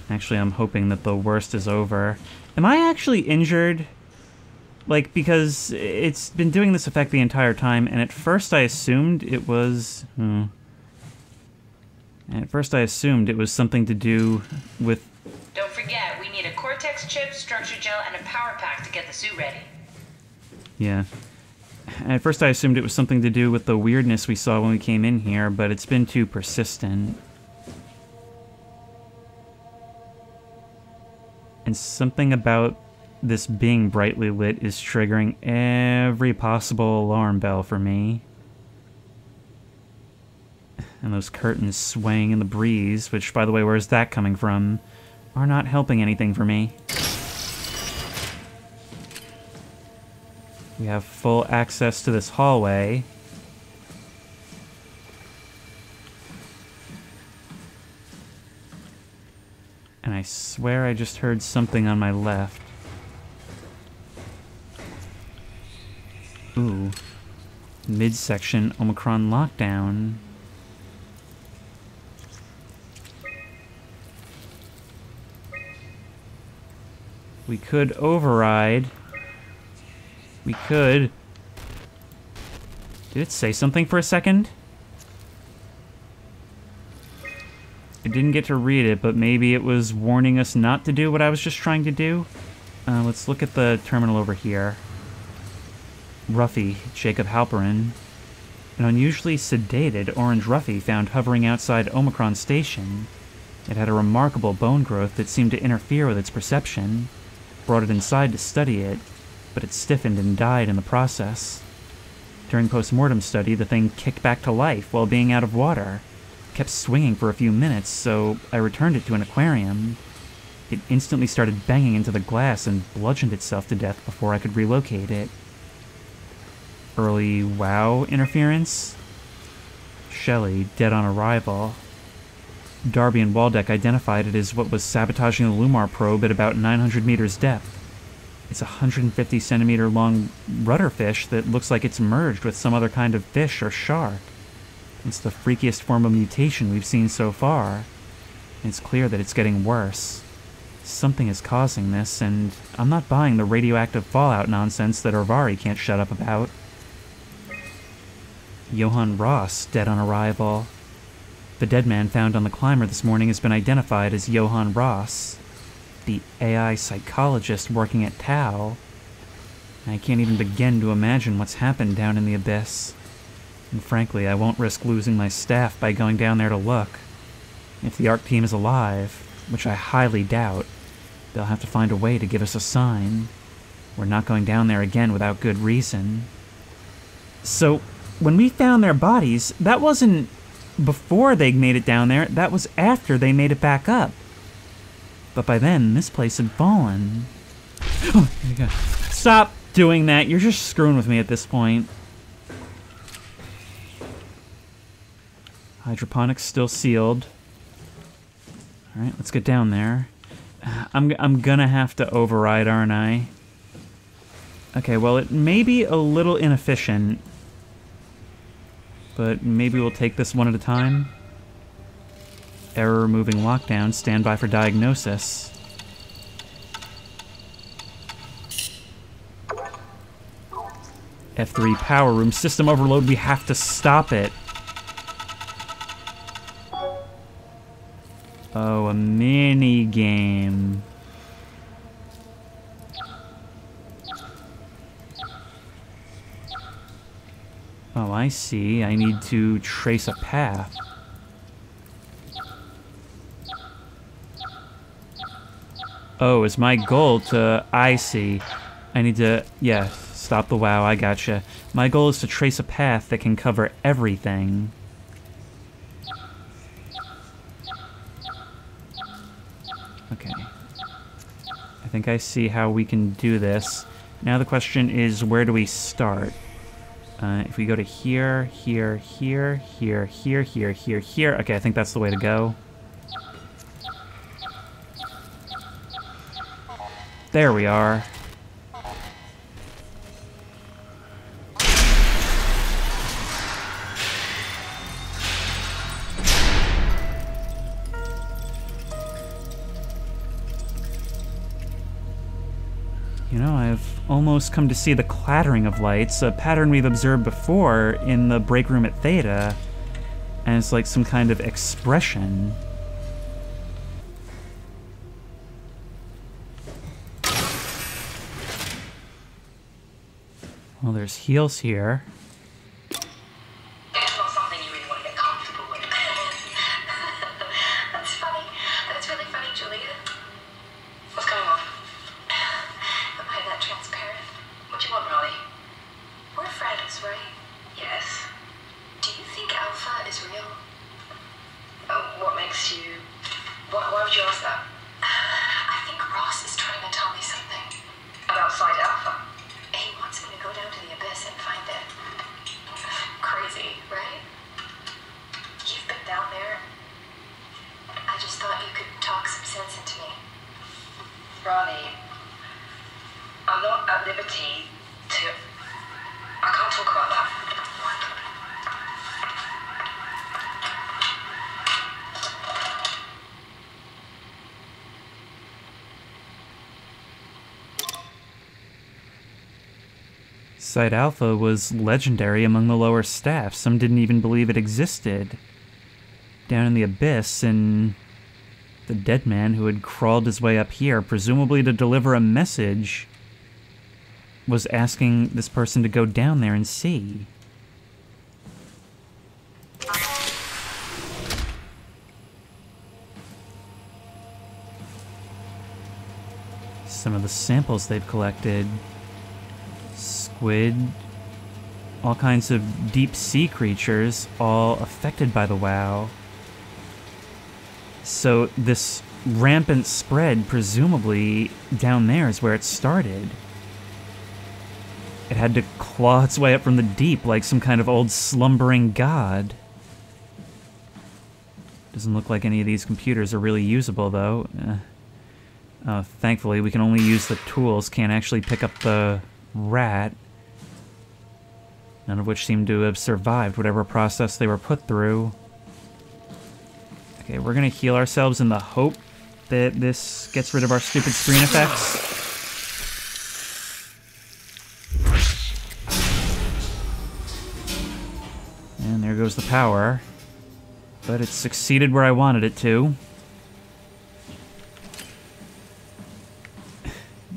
A: Actually, I'm hoping that the worst is over. Am I actually injured? Like, because it's been doing this effect the entire time, and at first I assumed it was... At first I assumed it was something to do with...
C: Don't forget, we need a Cortex chip, structure gel, and a power pack to get the suit ready.
A: Yeah. At first I assumed it was something to do with the weirdness we saw when we came in here, but it's been too persistent. And something about this being brightly lit is triggering every possible alarm bell for me. And those curtains swaying in the breeze, which, by the way, where's that coming from, are not helping anything for me. We have full access to this hallway. And I swear I just heard something on my left. Ooh. Midsection Omicron lockdown. We could override. We could. Did it say something for a second? I didn't get to read it, but maybe it was warning us not to do what I was just trying to do. Let's look at the terminal over here. Ruffy, Jacob Halperin. An unusually sedated orange Ruffy found hovering outside Omicron Station. It had a remarkable bone growth that seemed to interfere with its perception. Brought it inside to study it, but it stiffened and died in the process. During post-mortem study, the thing kicked back to life while being out of water. Kept swinging for a few minutes, so I returned it to an aquarium. It instantly started banging into the glass and bludgeoned itself to death before I could relocate it. Early WoW interference? Shelley, dead on arrival. Darby and Waldeck identified it as what was sabotaging the Lumar probe at about 900 meters depth. It's a 150 centimeter long rudderfish that looks like it's merged with some other kind of fish or shark. It's the freakiest form of mutation we've seen so far. It's clear that it's getting worse. Something is causing this, and I'm not buying the radioactive fallout nonsense that Orvari can't shut up about. Johann Ross, dead on arrival. The dead man found on the climber this morning has been identified as Johann Ross, the AI psychologist working at Tau. I can't even begin to imagine what's happened down in the abyss. And frankly, I won't risk losing my staff by going down there to look. If the ARC team is alive, which I highly doubt, they'll have to find a way to give us a sign. We're not going down there again without good reason. So, when we found their bodies, that wasn't before they made it down there, that was after they made it back up. But by then, this place had fallen. Oh, here we go. Stop doing that. You're just screwing with me at this point. Hydroponics still sealed. Alright, let's get down there. I'm gonna have to override, aren't I? Okay, well, it may be a little inefficient, but maybe we'll take this one at a time. Error removing lockdown. Stand by for diagnosis. F3 power room. System overload. We have to stop it. Oh, a mini game. Oh, I see. I need to trace a path. Oh, is my goal to... I see. I need to... Yeah, stop the WoW, I gotcha. My goal is to trace a path that can cover everything. Okay. I think I see how we can do this. Now the question is, where do we start? If we go to here, here, here, here, here, here, here, here... Okay, I think that's the way to go. There we are. You know, I've almost come to see the clattering of lights, a pattern we've observed before in the break room at Theta, as like some kind of expression. Well, there's heals here.
F: It's not something you really want to get comfortable with. That's funny. That's really funny, Julia. What's going on? Am I that transparent? What do you want, Ronnie? We're friends, right? Yes. Do you think Alpha is real? What makes you... Why would you ask that? I think Ross is trying to tell me something. About Site Alpha? He wants me to go down to the abyss and find it. Crazy, right? You've been down there. I just thought you could talk some sense into me.
C: Ronnie, I'm not at liberty to... I can't talk about that.
A: Site Alpha was legendary among the lower staff. Some didn't even believe it existed. Down in the abyss, and the dead man who had crawled his way up here, presumably to deliver a message, was asking this person to go down there and see. Some of the samples they've collected. Squid, all kinds of deep sea creatures, all affected by the WoW. So this rampant spread, presumably down there, is where it started. It had to claw its way up from the deep like some kind of old slumbering god. Doesn't look like any of these computers are really usable, though. Thankfully, we can only use the tools, can't actually pick up the rat. None of which seem to have survived whatever process they were put through. Okay, we're gonna heal ourselves in the hope that this gets rid of our stupid screen effects. And there goes the power. But it succeeded where I wanted it to.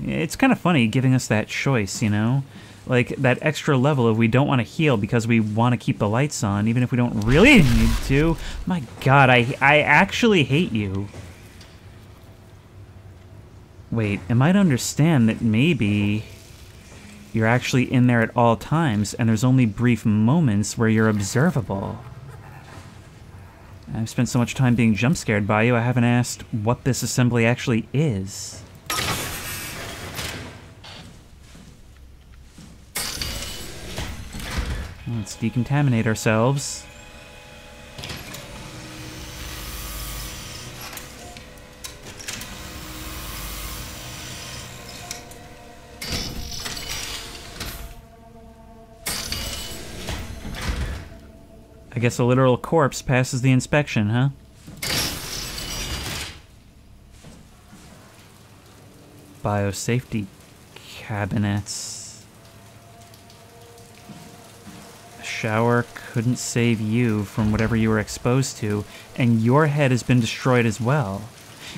A: It's kind of funny giving us that choice, you know? Like, that extra level of we don't want to heal because we want to keep the lights on, even if we don't really need to. My god, I actually hate you. Wait, am I to understand that maybe you're actually in there at all times, and there's only brief moments where you're observable? I've spent so much time being jump scared by you, I haven't asked what this assembly actually is. Let's decontaminate ourselves. I guess a literal corpse passes the inspection, huh? Biosafety cabinets. A shower couldn't save you from whatever you were exposed to, and your head has been destroyed as well.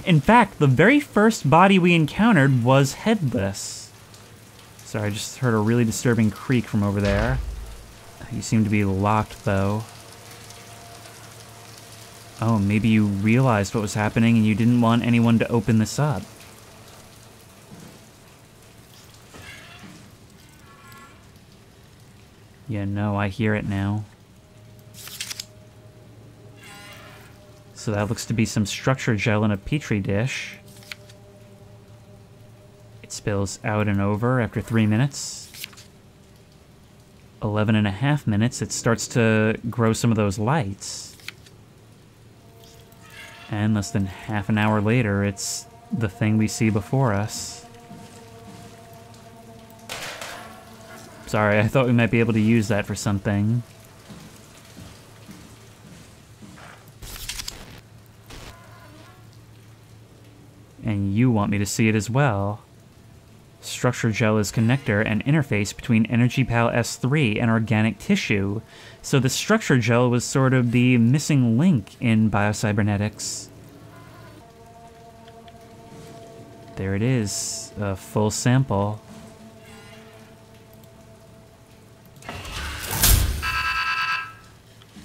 A: In fact, the very first body we encountered was headless. Sorry, I just heard a really disturbing creak from over there. You seem to be locked, though. Oh, maybe you realized what was happening and you didn't want anyone to open this up. Yeah, no, I hear it now. So that looks to be some structure gel in a petri dish. It spills out and over after 3 minutes. 11.5 minutes, it starts to grow some of those lights. And less than half an hour later, it's the thing we see before us. Sorry, I thought we might be able to use that for something. And you want me to see it as well. Structure gel is connector and interface between EnergyPal S3 and organic tissue, so the structure gel was sort of the missing link in biocybernetics. There it is, a full sample.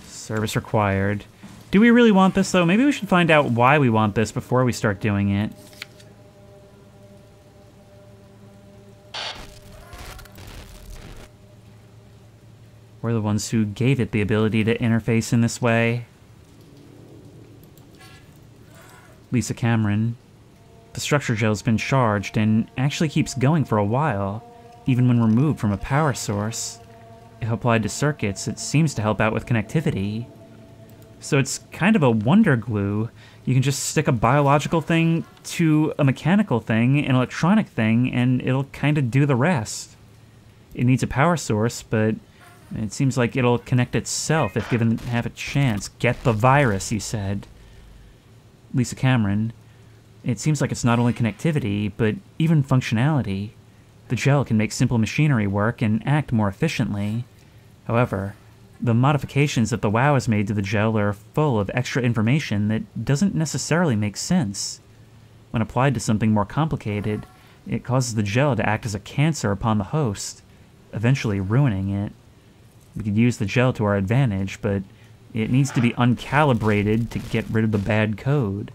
A: Service required. Do we really want this, though? Maybe we should find out why we want this before we start doing it. We're the ones who gave it the ability to interface in this way. Lisa Cameron. The structure gel's been charged and actually keeps going for a while, even when removed from a power source. If applied to circuits, it seems to help out with connectivity. So it's kind of a wonder glue. You can just stick a biological thing to a mechanical thing, an electronic thing, and it'll kind of do the rest. It needs a power source, but it seems like it'll connect itself if given half a chance. Get the virus, you said. Lisa Cameron. It seems like it's not only connectivity, but even functionality. The gel can make simple machinery work and act more efficiently. However, the modifications that the WoW has made to the gel are full of extra information that doesn't necessarily make sense. When applied to something more complicated, it causes the gel to act as a cancer upon the host, eventually ruining it. We could use the gel to our advantage, but it needs to be uncalibrated to get rid of the bad code.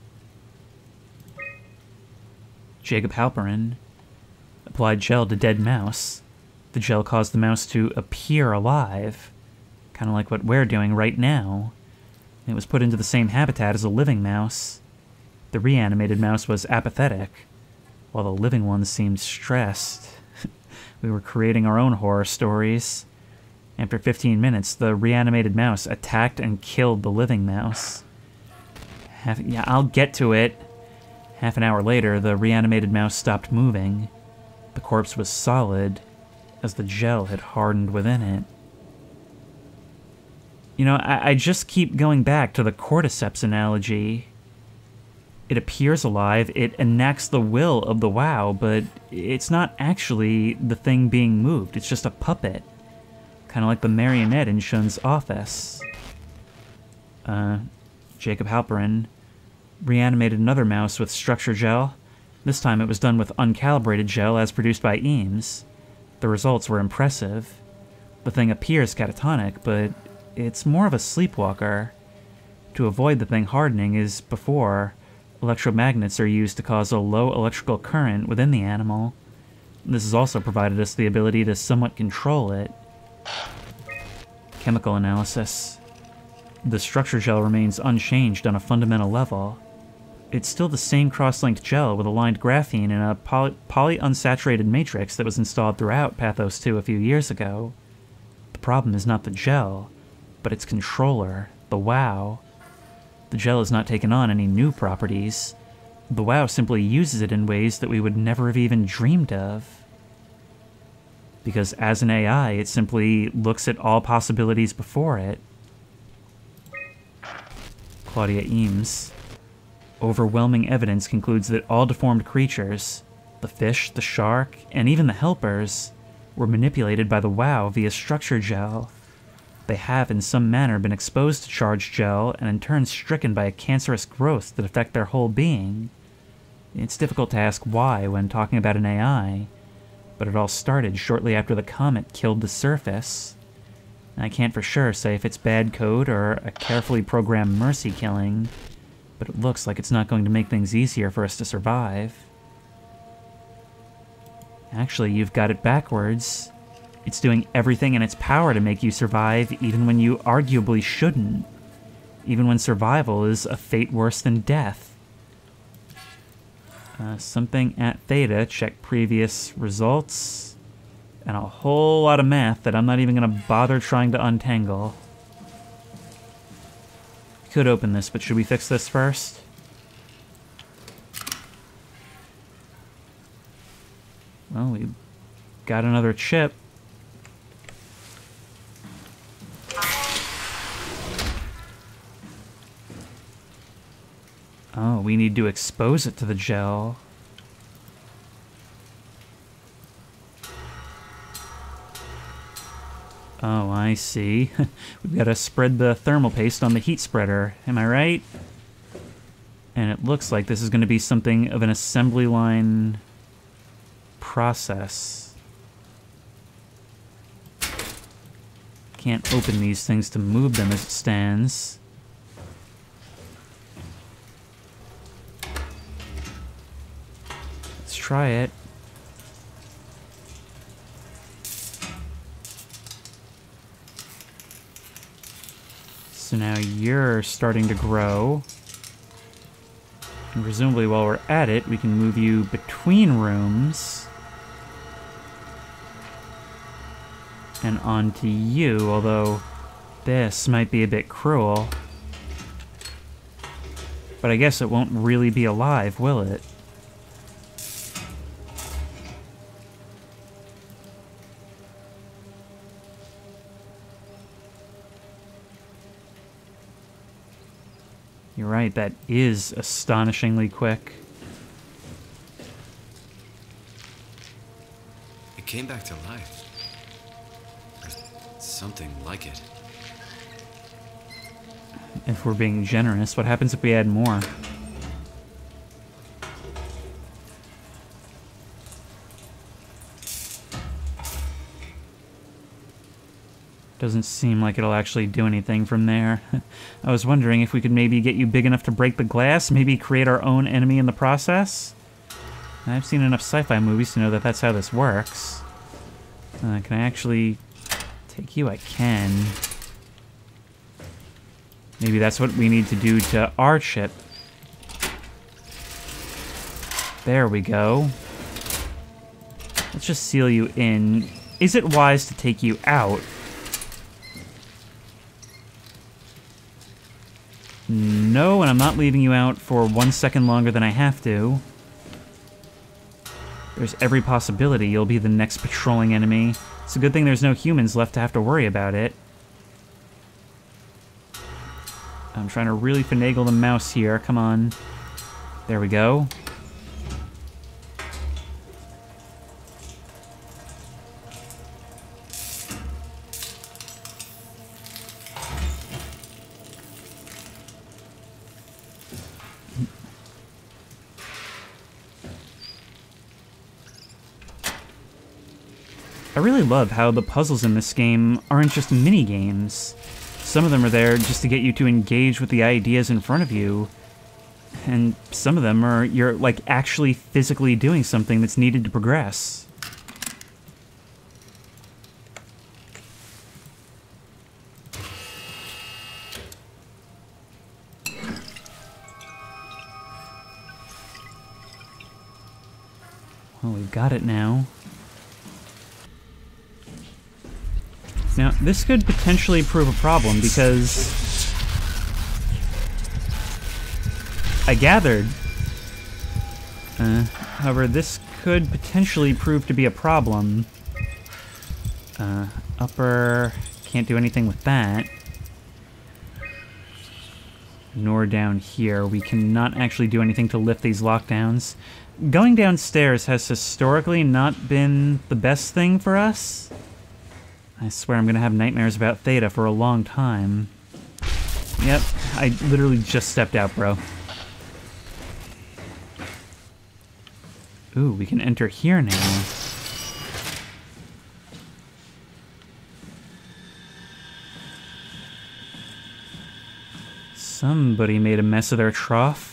A: Jacob Halperin. Applied gel to dead mouse. The gel caused the mouse to appear alive, kind of like what we're doing right now. It was put into the same habitat as a living mouse. The reanimated mouse was apathetic, while the living one seemed stressed. We were creating our own horror stories. After 15 minutes, the reanimated mouse attacked and killed the living mouse. Yeah, I'll get to it. Half an hour later, the reanimated mouse stopped moving. The corpse was solid, as the gel had hardened within it. You know, I just keep going back to the cordyceps analogy. It appears alive, it enacts the will of the WoW, but it's not actually the thing being moved, it's just a puppet. Kind of like the marionette in Shun's office. Jacob Halperin reanimated another mouse with structure gel. This time it was done with uncalibrated gel as produced by Eames. The results were impressive. The thing appears catatonic, but it's more of a sleepwalker. To avoid the thing hardening as before, electromagnets are used to cause a low electrical current within the animal. This has also provided us the ability to somewhat control it. Chemical analysis. The structure gel remains unchanged on a fundamental level. It's still the same cross-linked gel with aligned graphene in a polyunsaturated matrix that was installed throughout Pathos 2 a few years ago. The problem is not the gel, but its controller, the WoW. The gel has not taken on any new properties. The WoW simply uses it in ways that we would never have even dreamed of. Because as an AI, it simply looks at all possibilities before it. Claudia Eames. Overwhelming evidence concludes that all deformed creatures, the fish, the shark, and even the helpers, were manipulated by the WoW via structure gel. They have in some manner been exposed to charged gel and in turn stricken by a cancerous growth that affect their whole being. It's difficult to ask why when talking about an AI, but it all started shortly after the comet killed the surface. I can't for sure say if it's bad code or a carefully programmed mercy killing, but it looks like it's not going to make things easier for us to survive. Actually, you've got it backwards. It's doing everything in its power to make you survive, even when you arguably shouldn't. Even when survival is a fate worse than death. Something at Theta, check previous results. And a whole lot of math that I'm not even going to bother trying to untangle. Could open this, but should we fix this first? Well, we got another chip. Oh, we need to expose it to the gel. Oh, I see. We've got to spread the thermal paste on the heat spreader. Am I right? And it looks like this is going to be something of an assembly line process. Can't open these things to move them as it stands. Let's try it. So now you're starting to grow. And presumably while we're at it, we can move you between rooms. And onto you, although this might be a bit cruel. But I guess it won't really be alive, will it? You're right, that is astonishingly quick.
E: It came back to life. Or something like it.
A: If we're being generous, what happens if we add more? Doesn't seem like it'll actually do anything from there. I was wondering if we could maybe get you big enough to break the glass, maybe create our own enemy in the process? I've seen enough sci-fi movies to know that that's how this works. Can I actually take you? I can. Maybe that's what we need to do to our chip. There we go. Let's just seal you in. Is it wise to take you out? No, and I'm not leaving you out for 1 second longer than I have to. There's every possibility you'll be the next patrolling enemy. It's a good thing there's no humans left to have to worry about it. I'm trying to really finagle the mouse here. Come on. There we go. I really love how the puzzles in this game aren't just mini-games. Some of them are there just to get you to engage with the ideas in front of you. And some of them are you're like actually physically doing something that's needed to progress. Well, we've got it now. Now, this could potentially prove a problem because I gathered. However, this could potentially prove to be a problem. Upper, can't do anything with that. Nor down here. We cannot actually do anything to lift these lockdowns. Going downstairs has historically not been the best thing for us. I swear I'm gonna have nightmares about Theta for a long time. Yep, I literally just stepped out, bro. Ooh, we can enter here now. Somebody made a mess of their trough.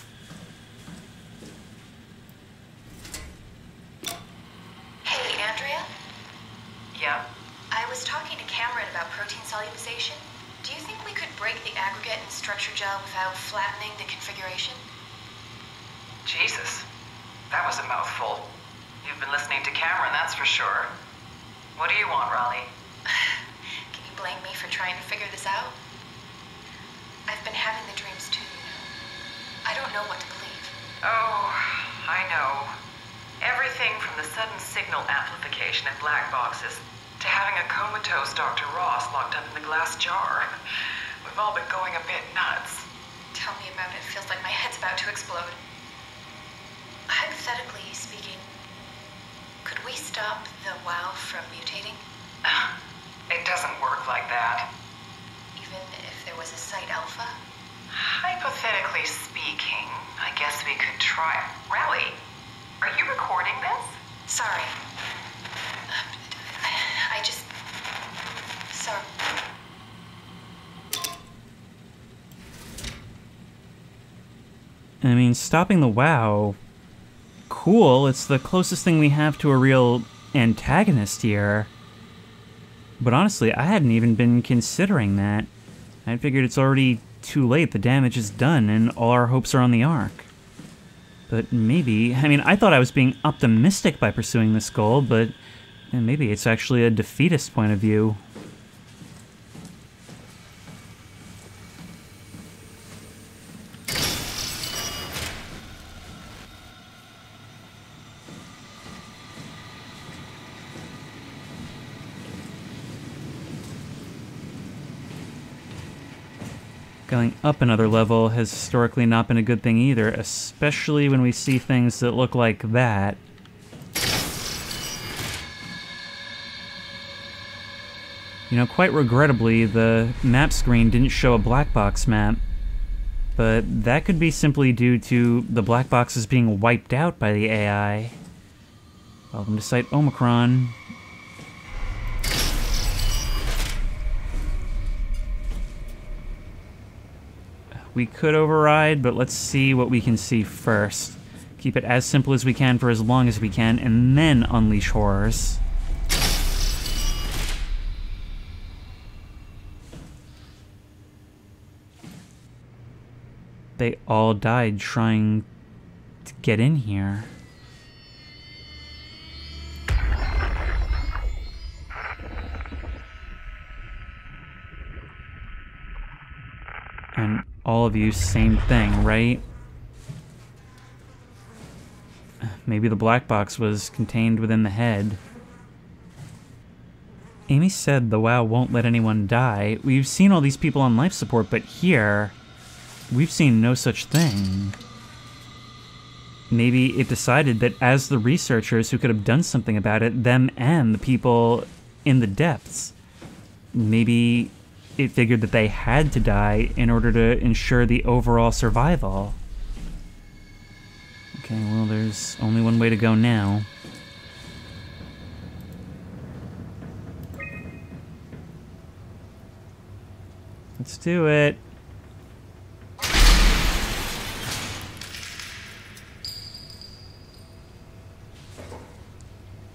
F: Flattening the configuration?
J: Jesus, that was a mouthful. You've been listening to Cameron, that's for sure. What do you want, Raleigh?
F: Can you blame me for trying to figure this out? I've been having the dreams too, you know. I don't know what to believe.
J: Oh, I know. Everything from the sudden signal amplification in black boxes to having a comatose Dr. Ross locked up in the glass jar. We've all been going a bit nuts.
F: Tell me about it. Feels like my head's about to explode. Hypothetically speaking, could we stop the WoW from mutating?
J: It doesn't work like that.
F: Even if there was a Site Alpha?
J: Hypothetically speaking, I guess we could try. Raleigh, are you recording this?
F: Sorry. I just... Sorry.
A: I mean, stopping the WoW, cool, it's the closest thing we have to a real antagonist here. But honestly, I hadn't even been considering that. I figured it's already too late, the damage is done, and all our hopes are on the Ark. But maybe, I mean, I thought I was being optimistic by pursuing this goal, but maybe it's actually a defeatist point of view. Going up another level has historically not been a good thing either, especially when we see things that look like that. You know, quite regrettably, the map screen didn't show a black box map, but that could be simply due to the black boxes being wiped out by the AI. Welcome to Site Omicron. We could override, but let's see what we can see first. Keep it as simple as we can for as long as we can, and then unleash horrors. They all died trying to get in here. And All of you, same thing, right? Maybe the black box was contained within the head. Amy said the WoW won't let anyone die. We've seen all these people on life support, but here, we've seen no such thing. Maybe it decided that as the researchers who could have done something about it, them and the people in the depths, maybe it figured that they had to die in order to ensure the overall survival. Okay, well, there's only one way to go now. Let's do it.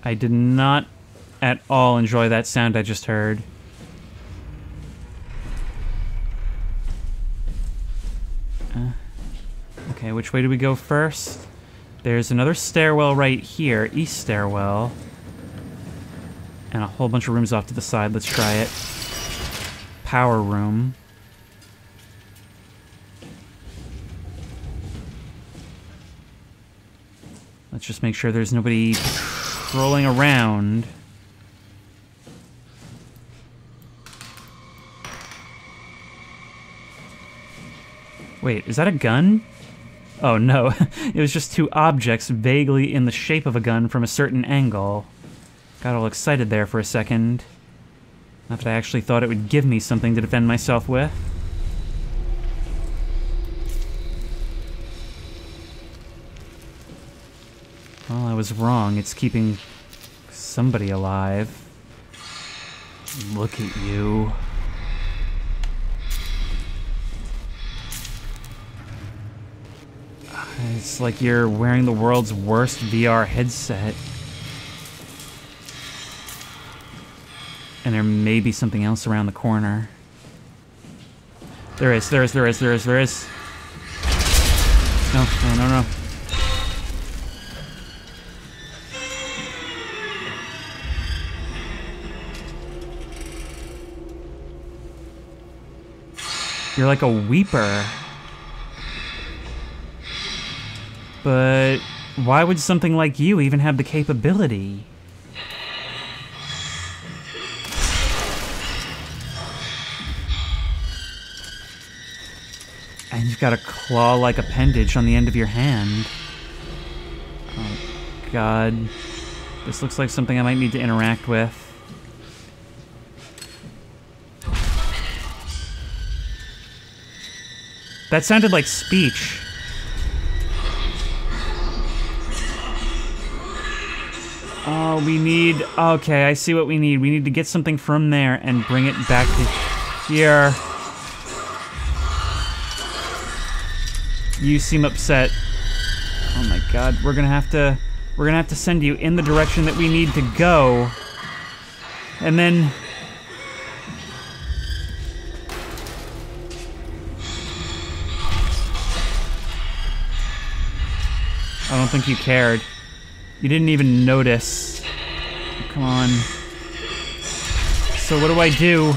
A: I did not at all enjoy that sound I just heard. Okay, which way do we go first? There's another stairwell right here, east stairwell. And a whole bunch of rooms off to the side. Let's try it. Power room. Let's just make sure there's nobody strolling around. Wait, is that a gun? Oh no, it was just two objects vaguely in the shape of a gun from a certain angle. Got all excited there for a second. Not that I actually thought it would give me something to defend myself with. Well, I was wrong. It's keeping somebody alive. Look at you. It's like you're wearing the world's worst VR headset. And there may be something else around the corner. There is. No, no. You're like a weeper. But why would something like you even have the capability? And you've got a claw-like appendage on the end of your hand. Oh, God. This looks like something I might need to interact with. That sounded like speech. Oh, we need... Okay, I see what we need. We need to get something from there and bring it back to here. You seem upset. Oh my God, we're gonna have to send you in the direction that we need to go. And then... I don't think you cared. You didn't even notice. Come on. So what do I do?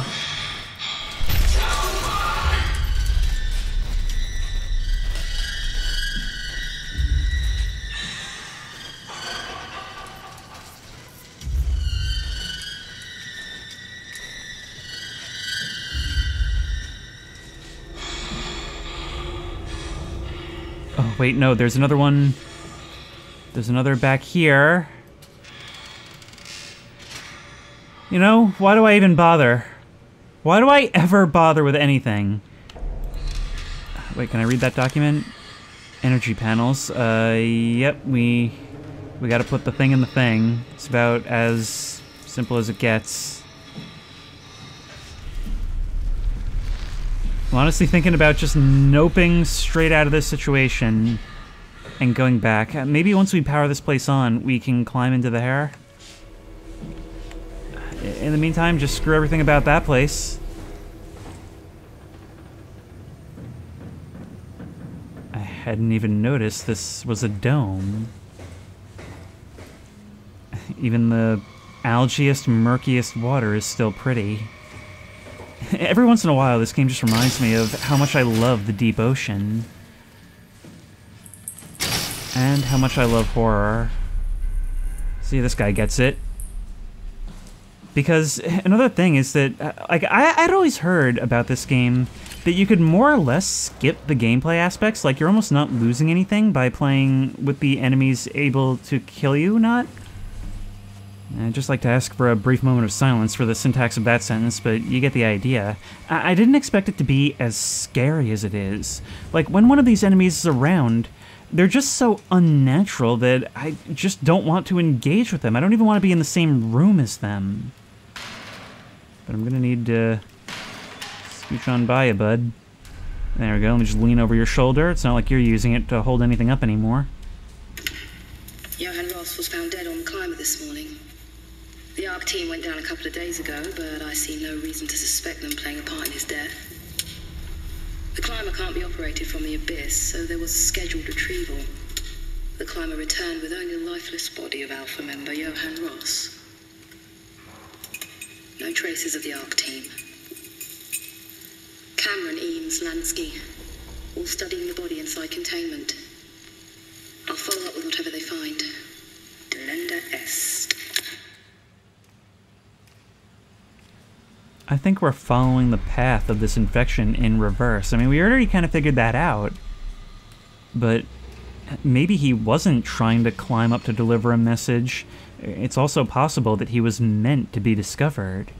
A: Oh, wait, no, there's another one. There's another back here. You know, why do I even bother? Why do I ever bother with anything? Wait, can I read that document? Energy panels. Yep, we gotta put the thing in the thing. It's about as simple as it gets. I'm honestly thinking about just noping straight out of this situation and going back. Maybe once we power this place on, we can climb into the hair. In the meantime, just screw everything about that place. I hadn't even noticed this was a dome. Even the algiest, murkiest water is still pretty. Every once in a while, this game just reminds me of how much I love the deep ocean. And how much I love horror. See, this guy gets it. Because another thing is that, like, I'd always heard about this game that you could more or less skip the gameplay aspects. Like, you're almost not losing anything by playing with the enemies able to kill you, not? I'd just like to ask for a brief moment of silence for the syntax of that sentence, but you get the idea. I didn't expect it to be as scary as it is. Like, when one of these enemies is around, they're just so unnatural that I just don't want to engage with them. I don't even want to be in the same room as them. But I'm gonna need to scooch on by you, bud. There we go, let me just lean over your shoulder. It's not like you're using it to hold anything up anymore.
F: Johan Ross was found dead on the climber this morning. The ARC team went down a couple of days ago, but I see no reason to suspect them playing a part in his death. The climber can't be operated from the abyss, so there was a scheduled retrieval. The climber returned with only the lifeless body of Alpha member Johan Ross. No traces of the ARC team. Cameron, Eames, Lansky, all studying the body inside containment. I'll follow up with whatever they find. Delenda est.
A: I think we're following the path of this infection in reverse. I mean, we already kind of figured that out. But maybe he wasn't trying to climb up to deliver a message. It's also possible that he was meant to be discovered.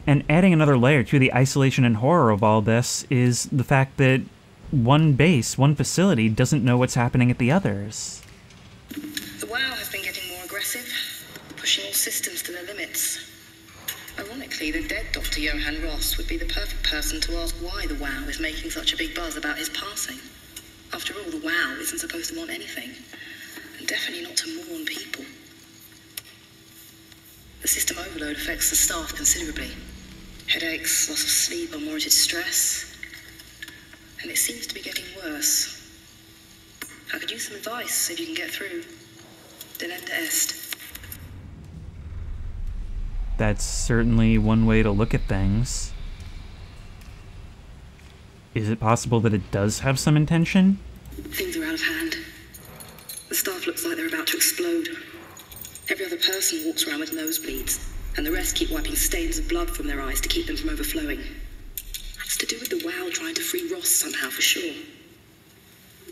A: And adding another layer to the isolation and horror of all this is the fact that one base, one facility, doesn't know what's happening at the others.
F: The WoW has been getting more aggressive, pushing all systems to their limits. Ironically, the dead Dr. Johan Ross would be the perfect person to ask why the WoW is making such a big buzz about his passing. After all, the WoW isn't supposed to want anything, and definitely not to mourn people. The system overload affects the staff considerably. Headaches, loss of sleep, unwarranted stress. And it seems to be getting worse. I could use some advice if you can get through. Delenda est.
A: That's certainly one way to look at things. Is it possible that it does have some intention?
F: Things are out of hand. The staff looks like they're about to explode. Every other person walks around with nosebleeds, and the rest keep wiping stains of blood from their eyes to keep them from overflowing. That's to do with the WoW trying to free Ross somehow, for sure.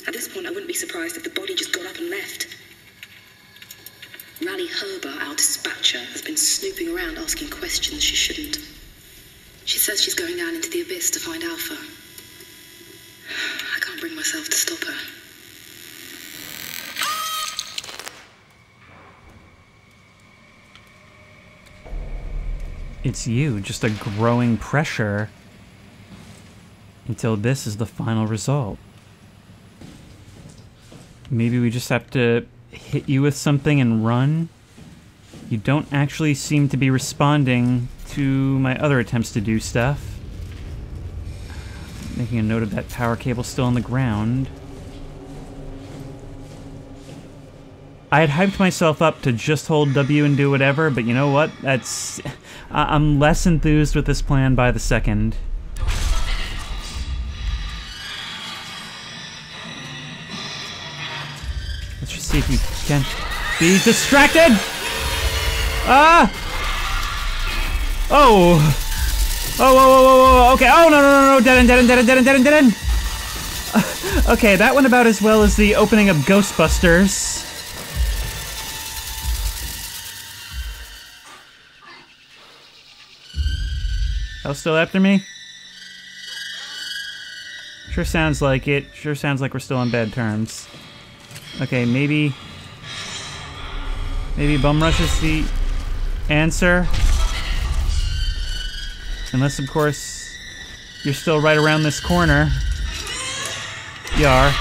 F: At this point, I wouldn't be surprised if the body just got up and left. Rally Herber, our dispatcher, has been snooping around asking questions she shouldn't. She says she's going down into the abyss to find Alpha. I can't bring myself to stop her.
A: It's you, just a growing pressure until this is the final result. Maybe we just have to hit you with something and run. You don't actually seem to be responding to my other attempts to do stuff. Making a note of that power cable still on the ground. I had hyped myself up to just hold W and do whatever, but you know what? That's... I'm less enthused with this plan by the second. Let's just see if you can be distracted! Ah! Oh! Oh, whoa, whoa, whoa, whoa, okay, oh, no, no, no, no, dead end, dead end, dead end, dead end, dead end, dead end! Okay, that went about as well as the opening of Ghostbusters. Oh, still after me? Sure sounds like it. Sure sounds like we're still on bad terms. Okay, maybe Bum Rush is the answer. Unless, of course, you're still right around this corner. You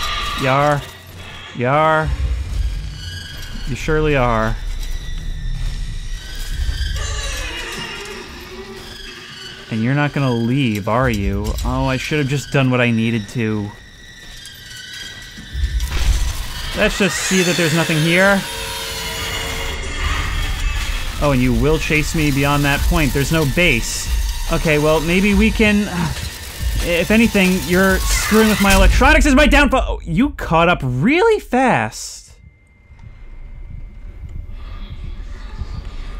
A: surely are. And you're not gonna leave, are you? Oh, I should have just done what I needed to. Let's just see that there's nothing here. Oh, and you will chase me beyond that point. There's no base. Okay, well, maybe we can... If anything, you're screwing with my electronics is my downfall. Oh, you caught up really fast.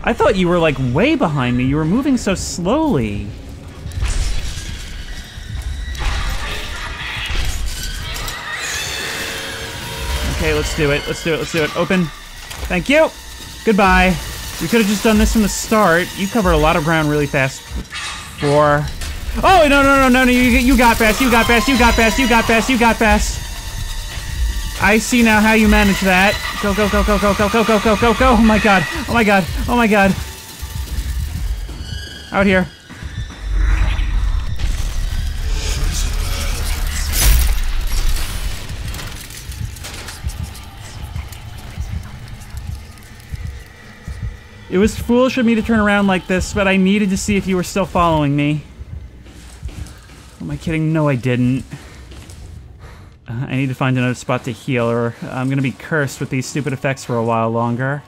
A: I thought you were, like, way behind me. You were moving so slowly. Okay, let's do it. Let's do it. Let's do it. Open. Thank you. Goodbye. We could have just done this from the start. You covered a lot of ground really fast before. Oh, no, you got fast, you got fast, you got fast, you got fast, you got fast. I see now how you manage that. Go, go, go, go, go, go, go, go, go, go, go. Oh my god, oh my god, oh my god. Out here. It was foolish of me to turn around like this, but I needed to see if you were still following me. Am I kidding? No, I didn't. I need to find another spot to heal, or I'm gonna be cursed with these stupid effects for a while longer.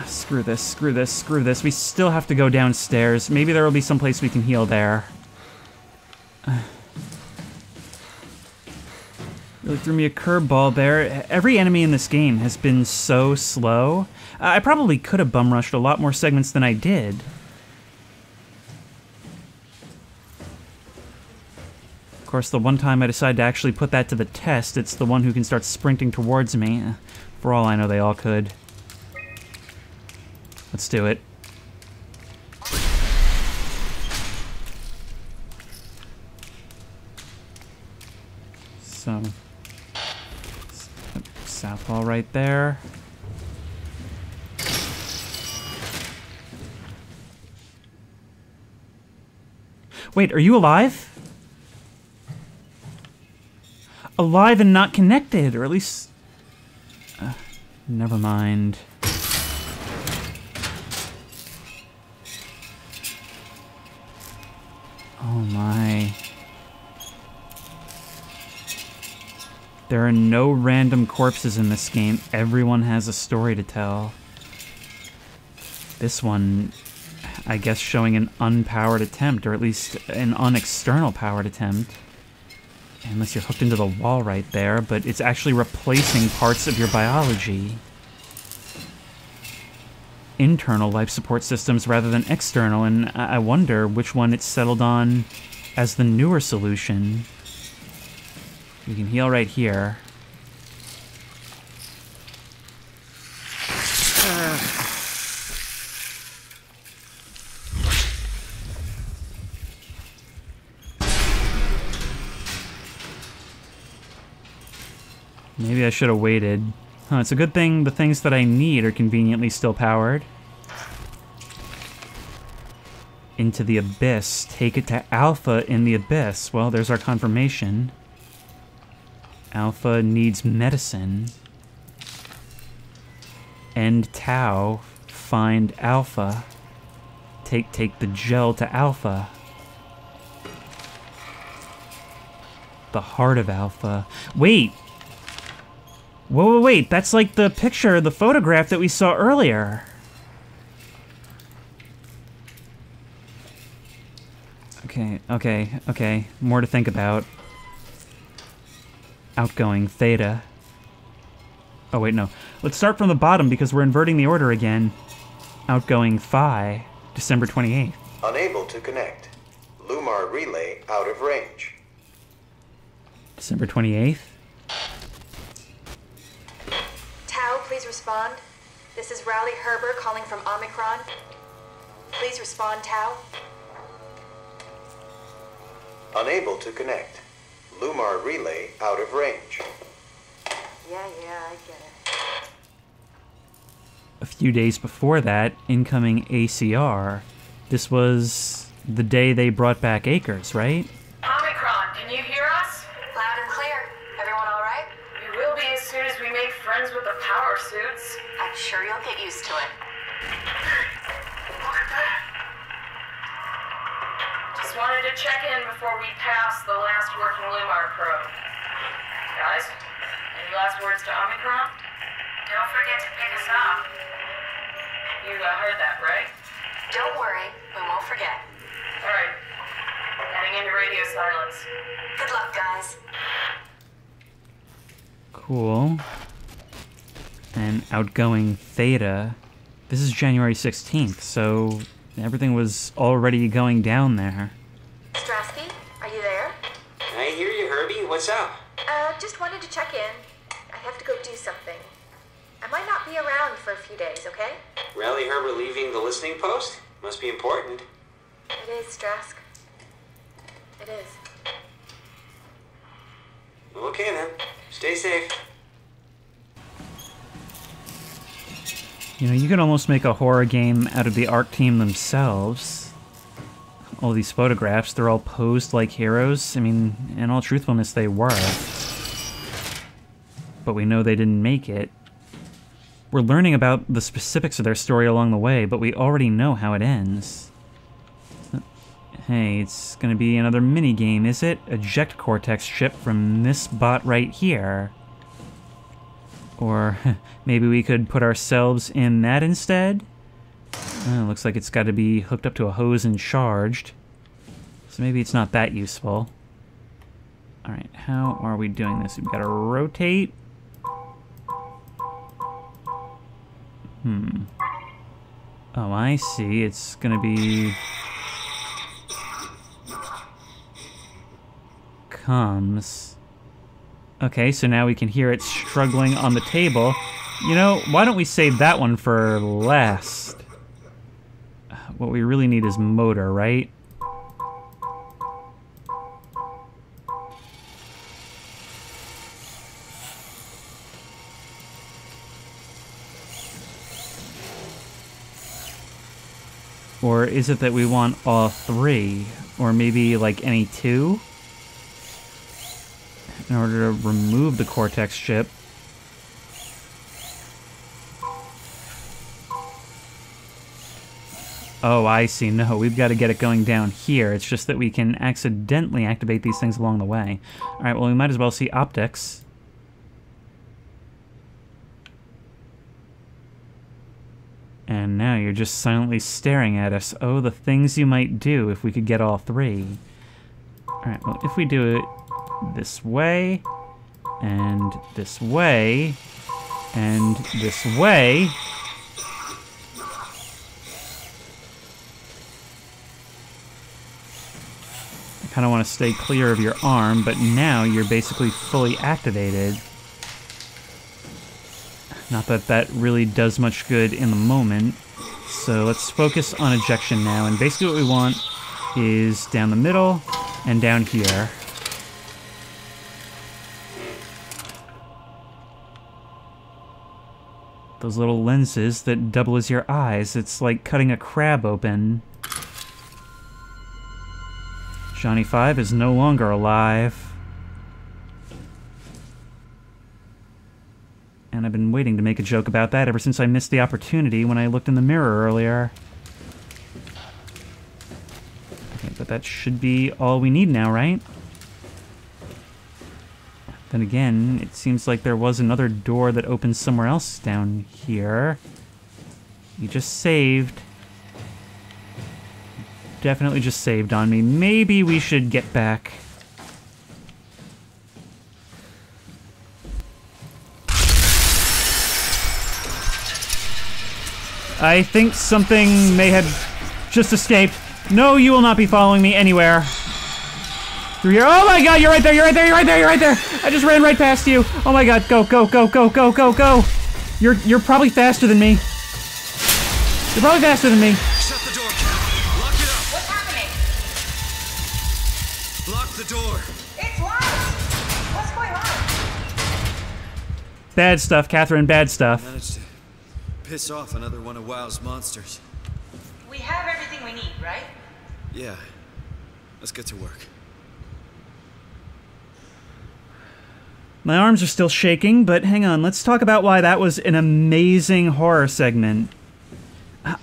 A: Screw this, screw this, screw this. We still have to go downstairs. Maybe there will be some place we can heal there. Really threw me a curveball there. Every enemy in this game has been so slow. I probably could have bum rushed a lot more segments than I did. Of course, the one time I decide to actually put that to the test, it's the one who can start sprinting towards me. For all I know, they all could. Let's do it. So... Southpaw right there. Wait, are you alive? Alive and not connected, or at least... never mind. Oh my... There are no random corpses in this game. Everyone has a story to tell. This one, I guess, showing an unpowered attempt, or at least an unexternal powered attempt. Unless you're hooked into the wall right there, but it's actually replacing parts of your biology. Internal life support systems rather than external, and I wonder which one it's settled on as the newer solution. You can heal right here. Maybe I should have waited. Huh, it's a good thing the things that I need are conveniently still powered. Into the Abyss. Take it to Alpha in the Abyss. Well, there's our confirmation. Alpha needs medicine. End Tau. Find Alpha. Take the gel to Alpha. The heart of Alpha. Wait! Whoa, wait, that's like the picture, the photograph that we saw earlier. Okay. More to think about. Outgoing Theta. Oh, wait, no. Let's start from the bottom because we're inverting the order again. Outgoing Phi, December 28th.
K: Unable to connect. Lumar relay out of range.
A: December 28th.
F: Tau, please respond. This is Riley Herber calling from Omicron. Please respond, Tau.
K: Unable to connect. Lumar relay out of range.
F: Yeah, I get it.
A: A few days before that, incoming ACR. This was the day they brought back Akers, right?
J: Omicron, can you hear us?
F: Loud and clear. Everyone all right?
J: We will be as soon as we make friends with the power suits.
F: I'm sure you'll get used to it.
J: Look at that. Just wanted to check in before we pass the last working Lumar probe. Guys, any last words to Omicron? Don't forget to pick us up. You heard that, right?
F: Don't worry, we won't forget.
J: Alright. Heading into radio silence.
F: Good luck, guys.
A: Cool. And outgoing Theta. This is January 16th, so everything was already going down there.
F: Strasky, are you there?
L: I hear you, Herbie. What's up?
F: Just wanted to check in. I have to go do something. I might not be around for a few days, okay?
L: Rally Herbert leaving the listening post? Must be important.
F: It is, Strask. It is.
L: Okay then. Stay safe.
A: You know, you could almost make a horror game out of the ARC team themselves. All these photographs, they're all posed like heroes. I mean, in all truthfulness, they were. But we know they didn't make it. We're learning about the specifics of their story along the way, but we already know how it ends. Hey, it's gonna be another mini-game, is it? Eject Cortex chip from this bot right here. Or maybe we could put ourselves in that instead? Looks like it's got to be hooked up to a hose and charged. So maybe it's not that useful. Alright, how are we doing this? We've got to rotate. Oh, I see. It's going to be... comes. Okay, so now we can hear it struggling on the table. You know, why don't we save that one for last? What we really need is motor, right? Or is it that we want all three? Or maybe like any two? In order to remove the Cortex chip. Oh, I see. No, we've got to get it going down here. It's just that we can accidentally activate these things along the way. Alright, well, we might as well see optics. And now you're just silently staring at us. Oh, the things you might do if we could get all three. Alright, well, if we do it this way, and this way, and this way... I kind of want to stay clear of your arm, but now you're basically fully activated. Not that that really does much good in the moment. So let's focus on ejection now, and basically what we want is down the middle and down here. Those little lenses that double as your eyes. It's like cutting a crab open. Johnny Five is no longer alive. And I've been waiting to make a joke about that ever since I missed the opportunity when I looked in the mirror earlier. Okay, but that should be all we need now, right? Then again, it seems like there was another door that opens somewhere else down here. You just saved. Definitely just saved on me. Maybe we should get back. I think something may have just escaped. No, you will not be following me anywhere. Through here. Oh my god, you're right there, you're right there, you're right there, you're right there! I just ran right past you. Oh my god, go, go, go, go, go, go, go! You're probably faster than me. You're probably faster than me.
E: Shut the door, Cap. Lock it up.
C: What's happening?
E: Lock the door.
C: It's locked! What's going on?
A: Bad stuff, Catherine, bad stuff.
E: Managed to piss off another one of WoW's monsters.
C: We have everything we need, right?
E: Yeah. Let's get to work.
A: My arms are still shaking, but hang on, let's talk about why that was an amazing horror segment.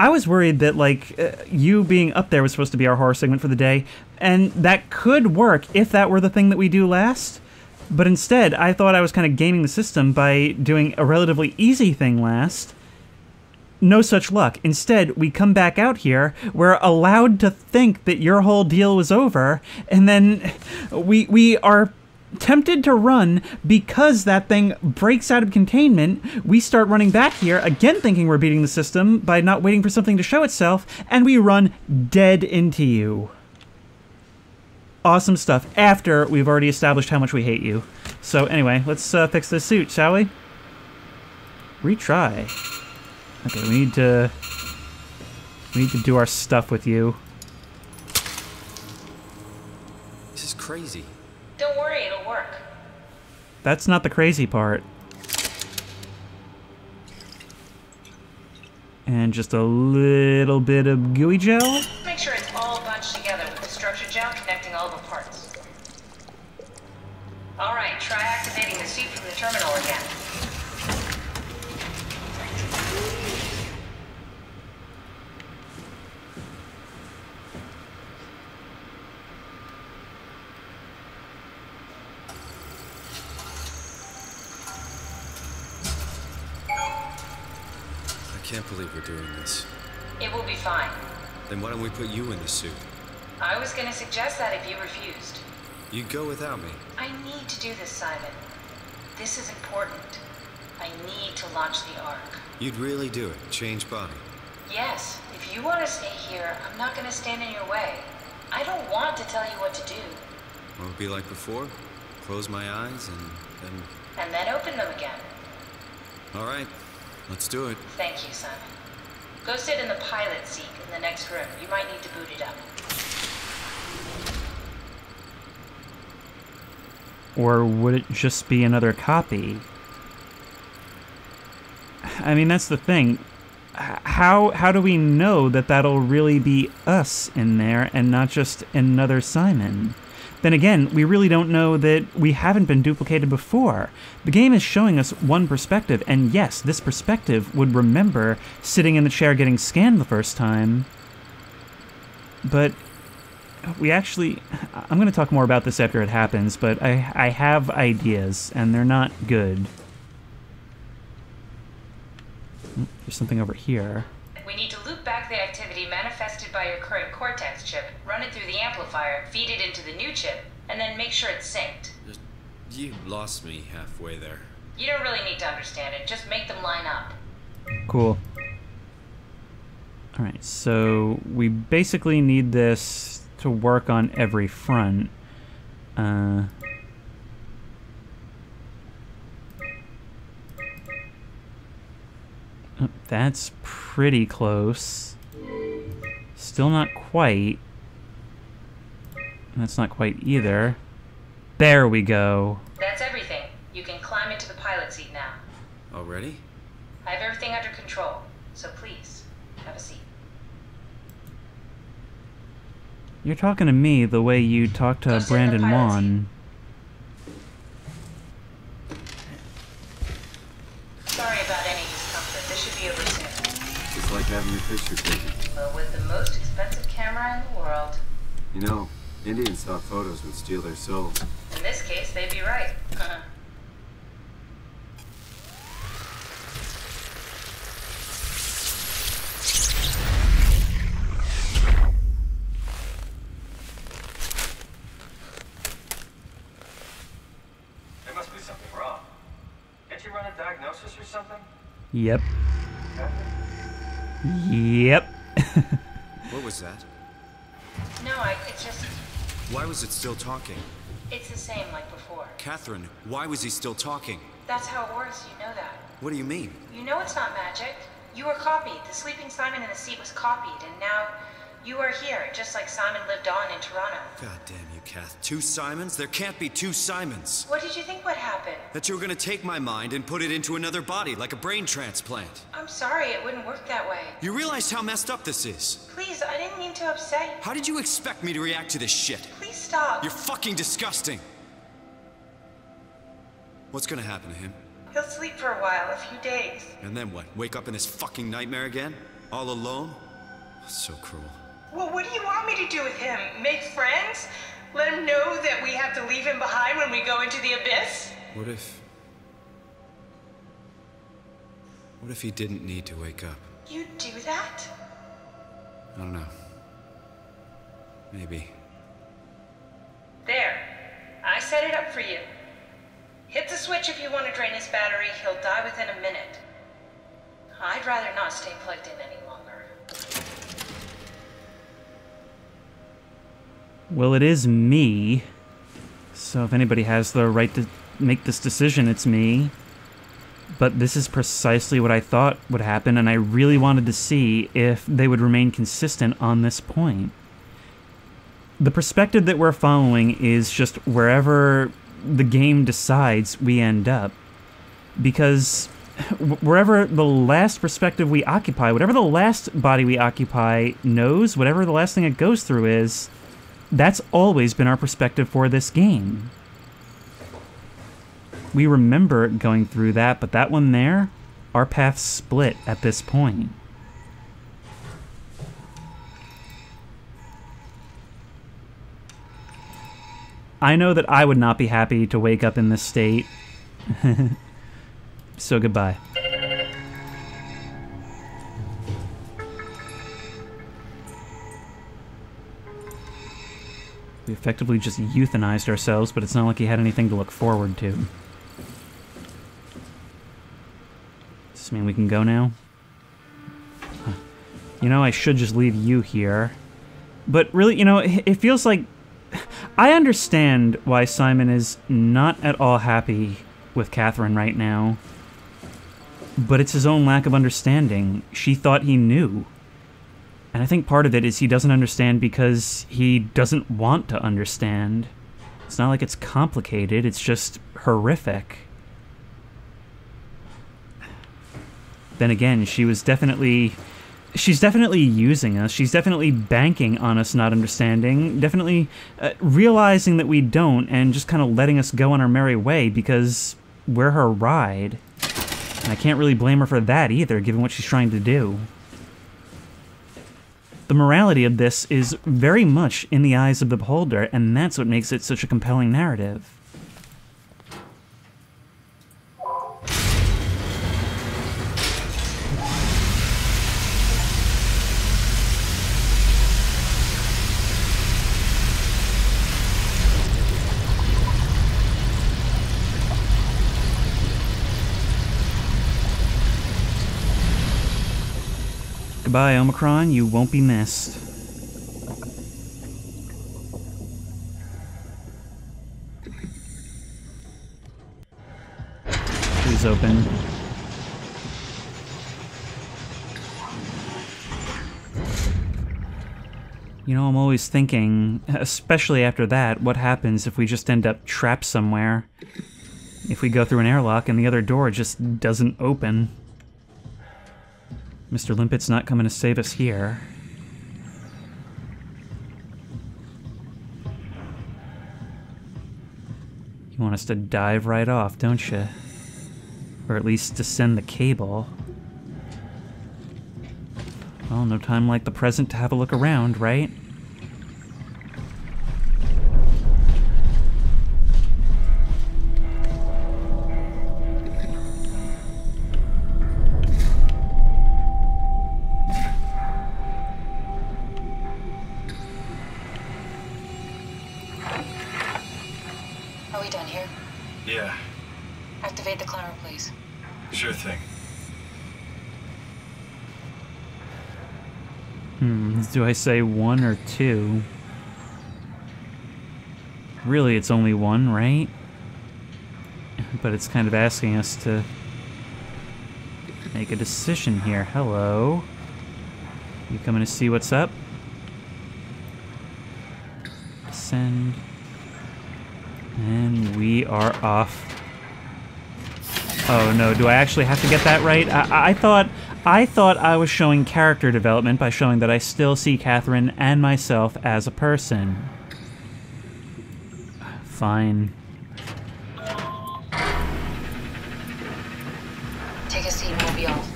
A: I was worried that, like, you being up there was supposed to be our horror segment for the day, and that could work if that were the thing that we do last. But instead, I thought I was kind of gaming the system by doing a relatively easy thing last, no such luck. Instead, we come back out here, we're allowed to think that your whole deal was over, and then we are tempted to run because that thing breaks out of containment. We start running back here, again thinking we're beating the system by not waiting for something to show itself, and we run dead into you. Awesome stuff, after we've already established how much we hate you. So anyway, let's fix this suit, shall we? Retry. Okay, we need to do our stuff with you.
E: This is crazy.
C: Don't worry, it'll work.
A: That's not the crazy part. And just a little bit of gooey gel.
C: Make sure it's all bunched together with the structure gel connecting all the parts. Alright, try activating the suit from the terminal again.
E: I can't believe we're doing this.
C: It will be fine.
E: Then why don't we put you in the suit?
C: I was gonna suggest that if you refused.
E: You'd go without me.
C: I need to do this, Simon. This is important. I need to launch the Ark.
E: You'd really do it? Change body?
C: Yes. If you want to stay here, I'm not gonna stand in your way. I don't want to tell you what to do.
E: Won't it be like before? Close my eyes and then...
C: And then open them again.
E: All right. Let's do it.
C: Thank you, Simon. Go sit in the pilot seat in the next room. You might need to boot it up.
A: Or would it just be another copy? I mean, that's the thing. How do we know that that'll really be us in there and not just another Simon? Then again, we really don't know that we haven't been duplicated before. The game is showing us one perspective, and yes, this perspective would remember sitting in the chair getting scanned the first time. But we actually... I'm going to talk more about this after it happens, but I have ideas, and they're not good. There's something over here.
C: We need to loop back the activity manifested by your current Cortex chip, run it through the amplifier, feed it into the new chip, and then make sure it's synced.
E: You lost me halfway there.
C: You don't really need to understand it, just make them line up.
A: Cool. Alright, so we basically need this to work on every front. That's pretty close. Still not quite. That's not quite either. There we go.
C: That's everything. You can climb into the pilot seat now.
E: Already?
C: I have everything under control, so please, have a seat.
A: You're talking to me the way you talk to Brandon Wan.
C: Sorry about any discomfort. This should be over soon.
E: It's like having your picture taken.
C: But with the most expensive camera in the world.
E: You know, Indian stock photos would steal their souls.
C: In this case, they'd be right.
D: There must be something wrong. Can't you run a diagnosis or something?
A: Yep. Yep.
E: What was that?
C: No, it's just...
E: Why was it still talking?
C: It's the same like before.
E: Catherine, why was he still talking?
C: That's how it works, you know that.
E: What do you mean?
C: You know it's not magic. You were copied. The sleeping Simon in the seat was copied, and now you are here, just like Simon lived on in Toronto.
E: God damn you, Kath. 2 Simons? There can't be 2 Simons.
C: What did you think would happen?
E: That you were gonna take my mind and put it into another body, like a brain transplant.
C: I'm sorry, it wouldn't work that way.
E: You realize how messed up this is?
C: Please, I didn't mean to upset you.
E: How did you expect me to react to this shit?
C: Please stop.
E: You're fucking disgusting. What's gonna happen to him?
C: He'll sleep for a while, a few days.
E: And then what? Wake up in this fucking nightmare again? All alone? So cruel.
C: Well, what do you want me to do with him? Make friends? Let him know that we have to leave him behind when we go into the abyss?
E: What if he didn't need to wake up?
C: You do that?
E: I don't know. Maybe.
C: There. I set it up for you. Hit the switch if you want to drain his battery. He'll die within a minute. I'd rather not stay plugged in any longer.
A: Well, it is me. So if anybody has the right to make this decision, it's me. But this is precisely what I thought would happen, and I really wanted to see if they would remain consistent on this point. The perspective that we're following is just wherever the game decides we end up. Because wherever the last perspective we occupy, whatever the last body we occupy knows, whatever the last thing it goes through is, that's always been our perspective for this game. We remember going through that, but that one there, our paths split at this point. I know that I would not be happy to wake up in this state. So goodbye. We effectively just euthanized ourselves, but it's not like he had anything to look forward to. Does this mean we can go now? Huh. You know, I should just leave you here. But really, you know, it feels like... I understand why Simon is not at all happy with Catherine right now. But it's his own lack of understanding. She thought he knew. And I think part of it is he doesn't understand because he doesn't want to understand. It's not like it's complicated, it's just horrific. Then again, she's definitely using us. She's definitely banking on us not understanding, definitely realizing that we don't and just kind of letting us go on our merry way because we're her ride. And I can't really blame her for that either, given what she's trying to do. The morality of this is very much in the eyes of the beholder, and that's what makes it such a compelling narrative. Goodbye, Omicron. You won't be missed. Please open. You know, I'm always thinking, especially after that, what happens if we just end up trapped somewhere? If we go through an airlock and the other door just doesn't open? Mr. Limpet's not coming to save us here. You want us to dive right off, don't you? Or at least descend the cable. Well, no time like the present to have a look around, right?
I: Are we done here?
D: Yeah,
I: Activate the climber, please.
D: sure thing.
A: Do I say 1 or 2? Really, it's only 1, right? But it's kind of asking us to make a decision here. Hello? You coming to see what's up? Send. And we are off. Oh no, do I actually have to get that right? I thought I was showing character development by showing that I still see Catherine and myself as a person. Fine.
I: Take a seat and we'll be off.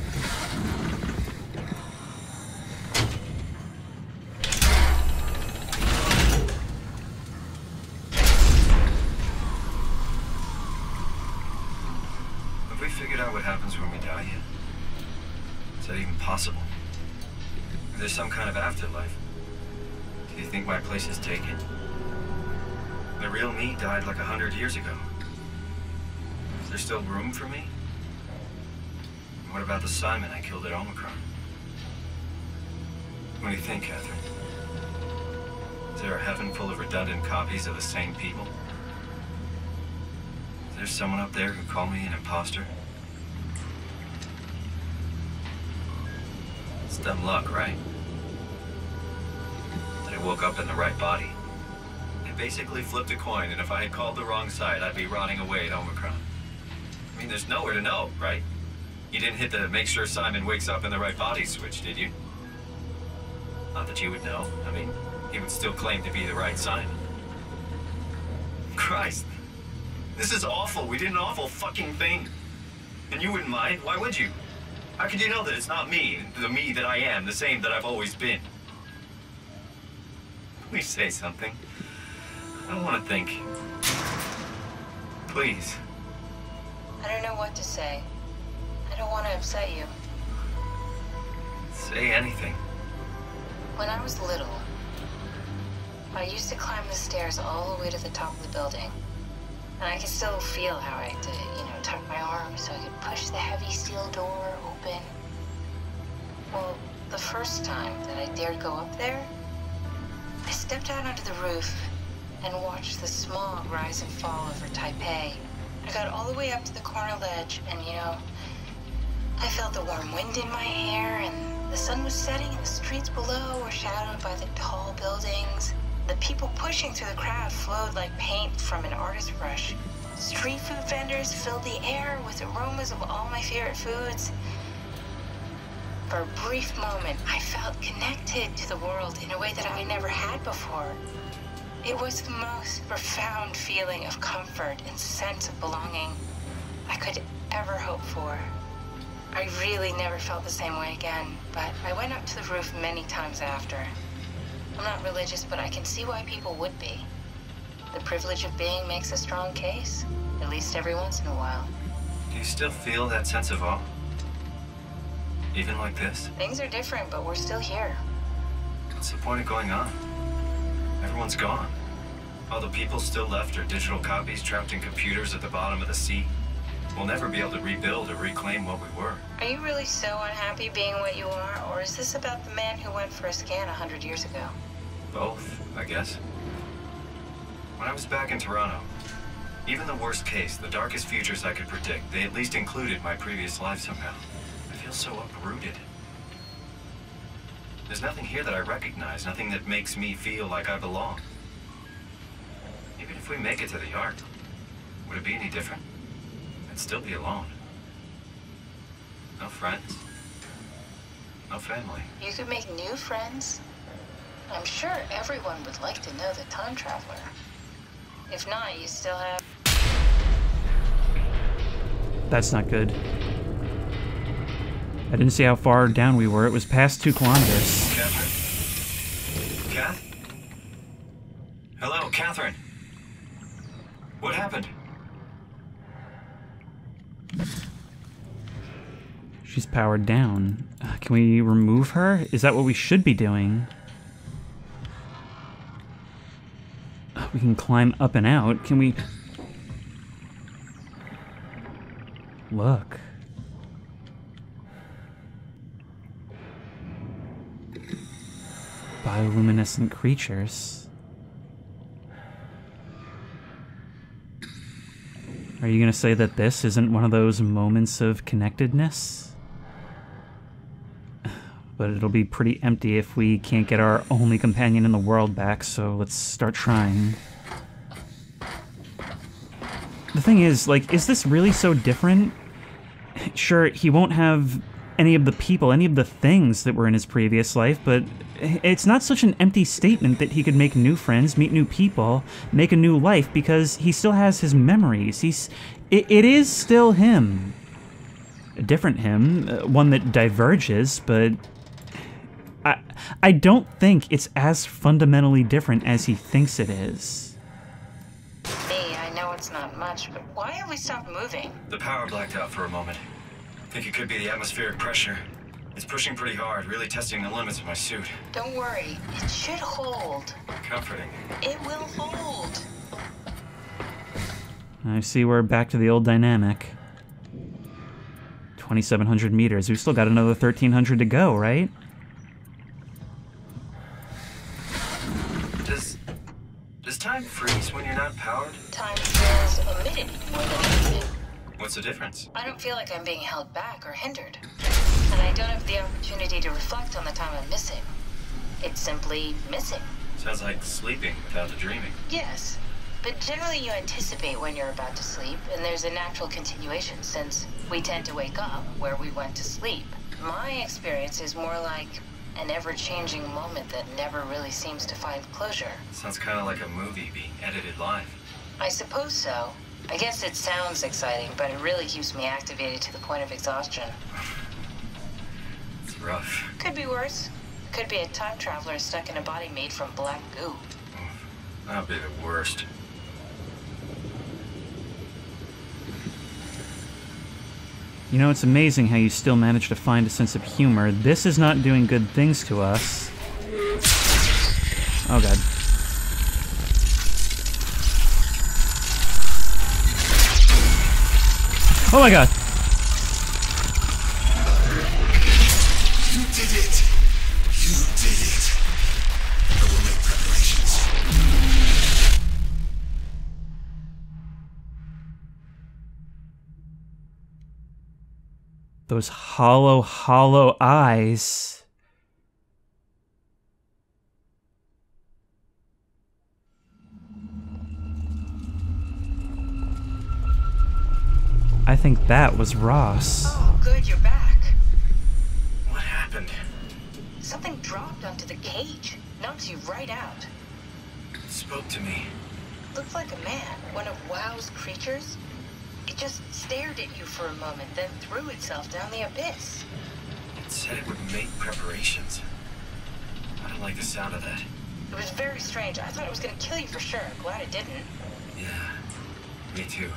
D: Have we figured out what happens when we die yet? Is that even possible? there's some kind of afterlife. Do you think my place is taken? The real me died like 100 years ago. Is there still room for me? And what about the Simon I killed at Omicron? What do you think, Catherine? Is there a heaven full of redundant copies of the same people? Is there someone up there who called me an imposter? It's dumb luck, right? That I woke up in the right body. I basically flipped a coin, and if I had called the wrong side, I'd be rotting away at Omicron. I mean, there's nowhere to know, right? You didn't hit the make sure Simon wakes up in the right body switch, did you? Not that you would know. I mean, he would still claim to be the right Simon. Christ. This is awful. We did an awful fucking thing. And you wouldn't mind? Why would you? How could you know that it's not me, the me that I am, the same that I've always been? Please say something. I don't want to think. Please.
C: I don't know what to say. I don't want to upset you.
D: Say anything.
C: When I was little, I used to climb the stairs all the way to the top of the building. And I could still feel how I had to, tuck my arm so I could push the heavy steel door open. Well, the first time that I dared go up there, I stepped out onto the roof and watched the smog rise and fall over Taipei. I got all the way up to the corner ledge and, I felt the warm wind in my hair and the sun was setting and the streets below were shadowed by the tall buildings. The people pushing through the crowd flowed like paint from an artist's brush. Street food vendors filled the air with aromas of all my favorite foods. For a brief moment, I felt connected to the world in a way that I never had before. It was the most profound feeling of comfort and sense of belonging I could ever hope for. I really never felt the same way again, but I went up to the roof many times after. I'm not religious, but I can see why people would be. The privilege of being makes a strong case, at least every once in a while.
D: Do you still feel that sense of awe? Even like this?
C: Things are different, but we're still here.
D: What's the point of going on? Everyone's gone. All the people still left are digital copies trapped in computers at the bottom of the sea. We'll never be able to rebuild or reclaim what we were.
C: Are you really so unhappy being what you are, or is this about the man who went for a scan 100 years ago?
D: Both, I guess. When I was back in Toronto, even the worst case, the darkest futures I could predict, they at least included my previous life somehow. I feel so uprooted. There's nothing here that I recognize, nothing that makes me feel like I belong. Even if we make it to the Ark, would it be any different? I'd still be alone. No friends. No family.
C: You could make new friends. I'm sure everyone would like to know the time traveler. If not, you still have...
A: That's not good. I didn't see how far down we were. It was past 2 kilometers.
D: Catherine? Kath? Hello, Catherine. What happened?
A: She's powered down. Can we remove her? Is that what we should be doing? We can climb up and out. Can we... Look. Bioluminescent creatures. Are you gonna say that this isn't one of those moments of connectedness? But it'll be pretty empty if we can't get our only companion in the world back, so let's start trying. The thing is, like, is this really so different? Sure, he won't have any of the people, any of the things that were in his previous life, but it's not such an empty statement that he could make new friends, meet new people, make a new life, because he still has his memories. It is still him. A different him, one that diverges, but I don't think it's as fundamentally different as he thinks it is.
C: Me, I know it's not much, but why have we stopped moving?
D: The power blacked out for a moment. Think it could be the atmospheric pressure. It's pushing pretty hard, really testing the limits of my suit.
C: Don't worry, it should hold.
D: Comforting.
C: It will hold.
A: I see we're back to the old dynamic. 2,700 meters. We've still got another 1,300 to go, right?
D: Does time freeze when you're not powered?
C: Time feels omitted more than anything.
D: What's the difference?
C: I don't feel like I'm being held back or hindered. And I don't have the opportunity to reflect on the time I'm missing. It's simply missing.
D: Sounds like sleeping without the dreaming.
C: Yes. But generally you anticipate when you're about to sleep, and there's a natural continuation since we tend to wake up where we went to sleep. My experience is more like an ever-changing moment that never really seems to find closure.
D: Sounds kind of like a movie being edited live.
C: I suppose so. I guess it sounds exciting, but it really keeps me activated to the point of exhaustion.
D: It's rough.
C: Could be worse. Could be a time traveler stuck in a body made from black goo.
D: That'd be the worst.
A: You know, it's amazing how you still manage to find a sense of humor. This is not doing good things to us. Oh god. Oh my god!
M: You did it! You did it! I will make preparations.
A: Those hollow eyes. I think that was Ross.
C: Oh, good, you're back.
D: What happened?
C: Something dropped onto the cage. Knocks you right out.
D: It spoke to me.
C: Looked like a man, one of WoW's creatures. It just stared at you for a moment, then threw itself down the abyss.
D: It said it would make preparations. I don't like the sound of that.
C: It was very strange. I thought it was gonna kill you for sure. Glad it didn't.
D: Yeah, me too.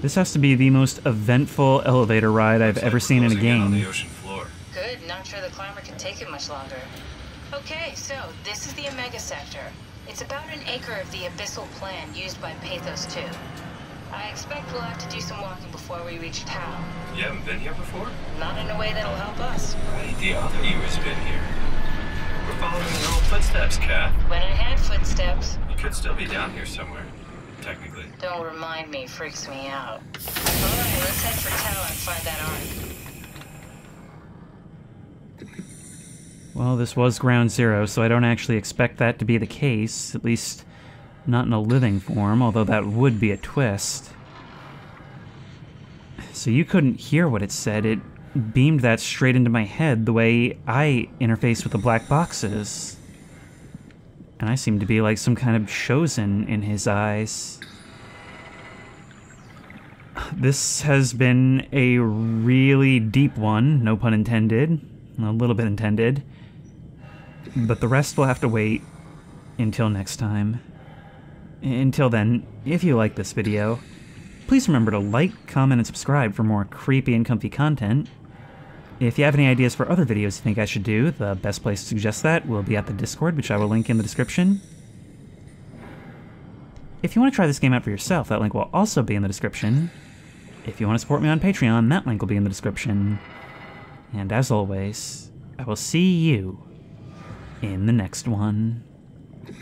A: This has to be the most eventful elevator ride I've ever seen in a game.
D: On the ocean floor.
C: Good, not sure the climber can take it much longer. Okay, so this is the Omega Sector. It's about an acre of the abyssal plan used by Pathos 2. I expect we'll have to do some walking before we reach town.
D: You haven't been here before?
C: Not in a way that'll help us.
D: Right, the other you has been here. We're following your old footsteps, Kat.
C: When I had footsteps.
D: You could still be down here somewhere, technically.
C: Don't remind me, freaks me out. Alright, let's head for town and find that arc.
A: Well, this was Ground Zero, so I don't actually expect that to be the case, at least not in a living form, although that would be a twist. So you couldn't hear what it said. It beamed that straight into my head the way I interface with the black boxes. And I seem to be like some kind of chosen in his eyes. This has been a really deep one, no pun intended, a little bit intended. But the rest will have to wait until next time. Until then, if you like this video, please remember to like, comment, and subscribe for more creepy and comfy content. If you have any ideas for other videos you think I should do, the best place to suggest that will be at the Discord, which I will link in the description. If you want to try this game out for yourself, that link will also be in the description. If you want to support me on Patreon, that link will be in the description. And as always, I will see you in the next one.
M: You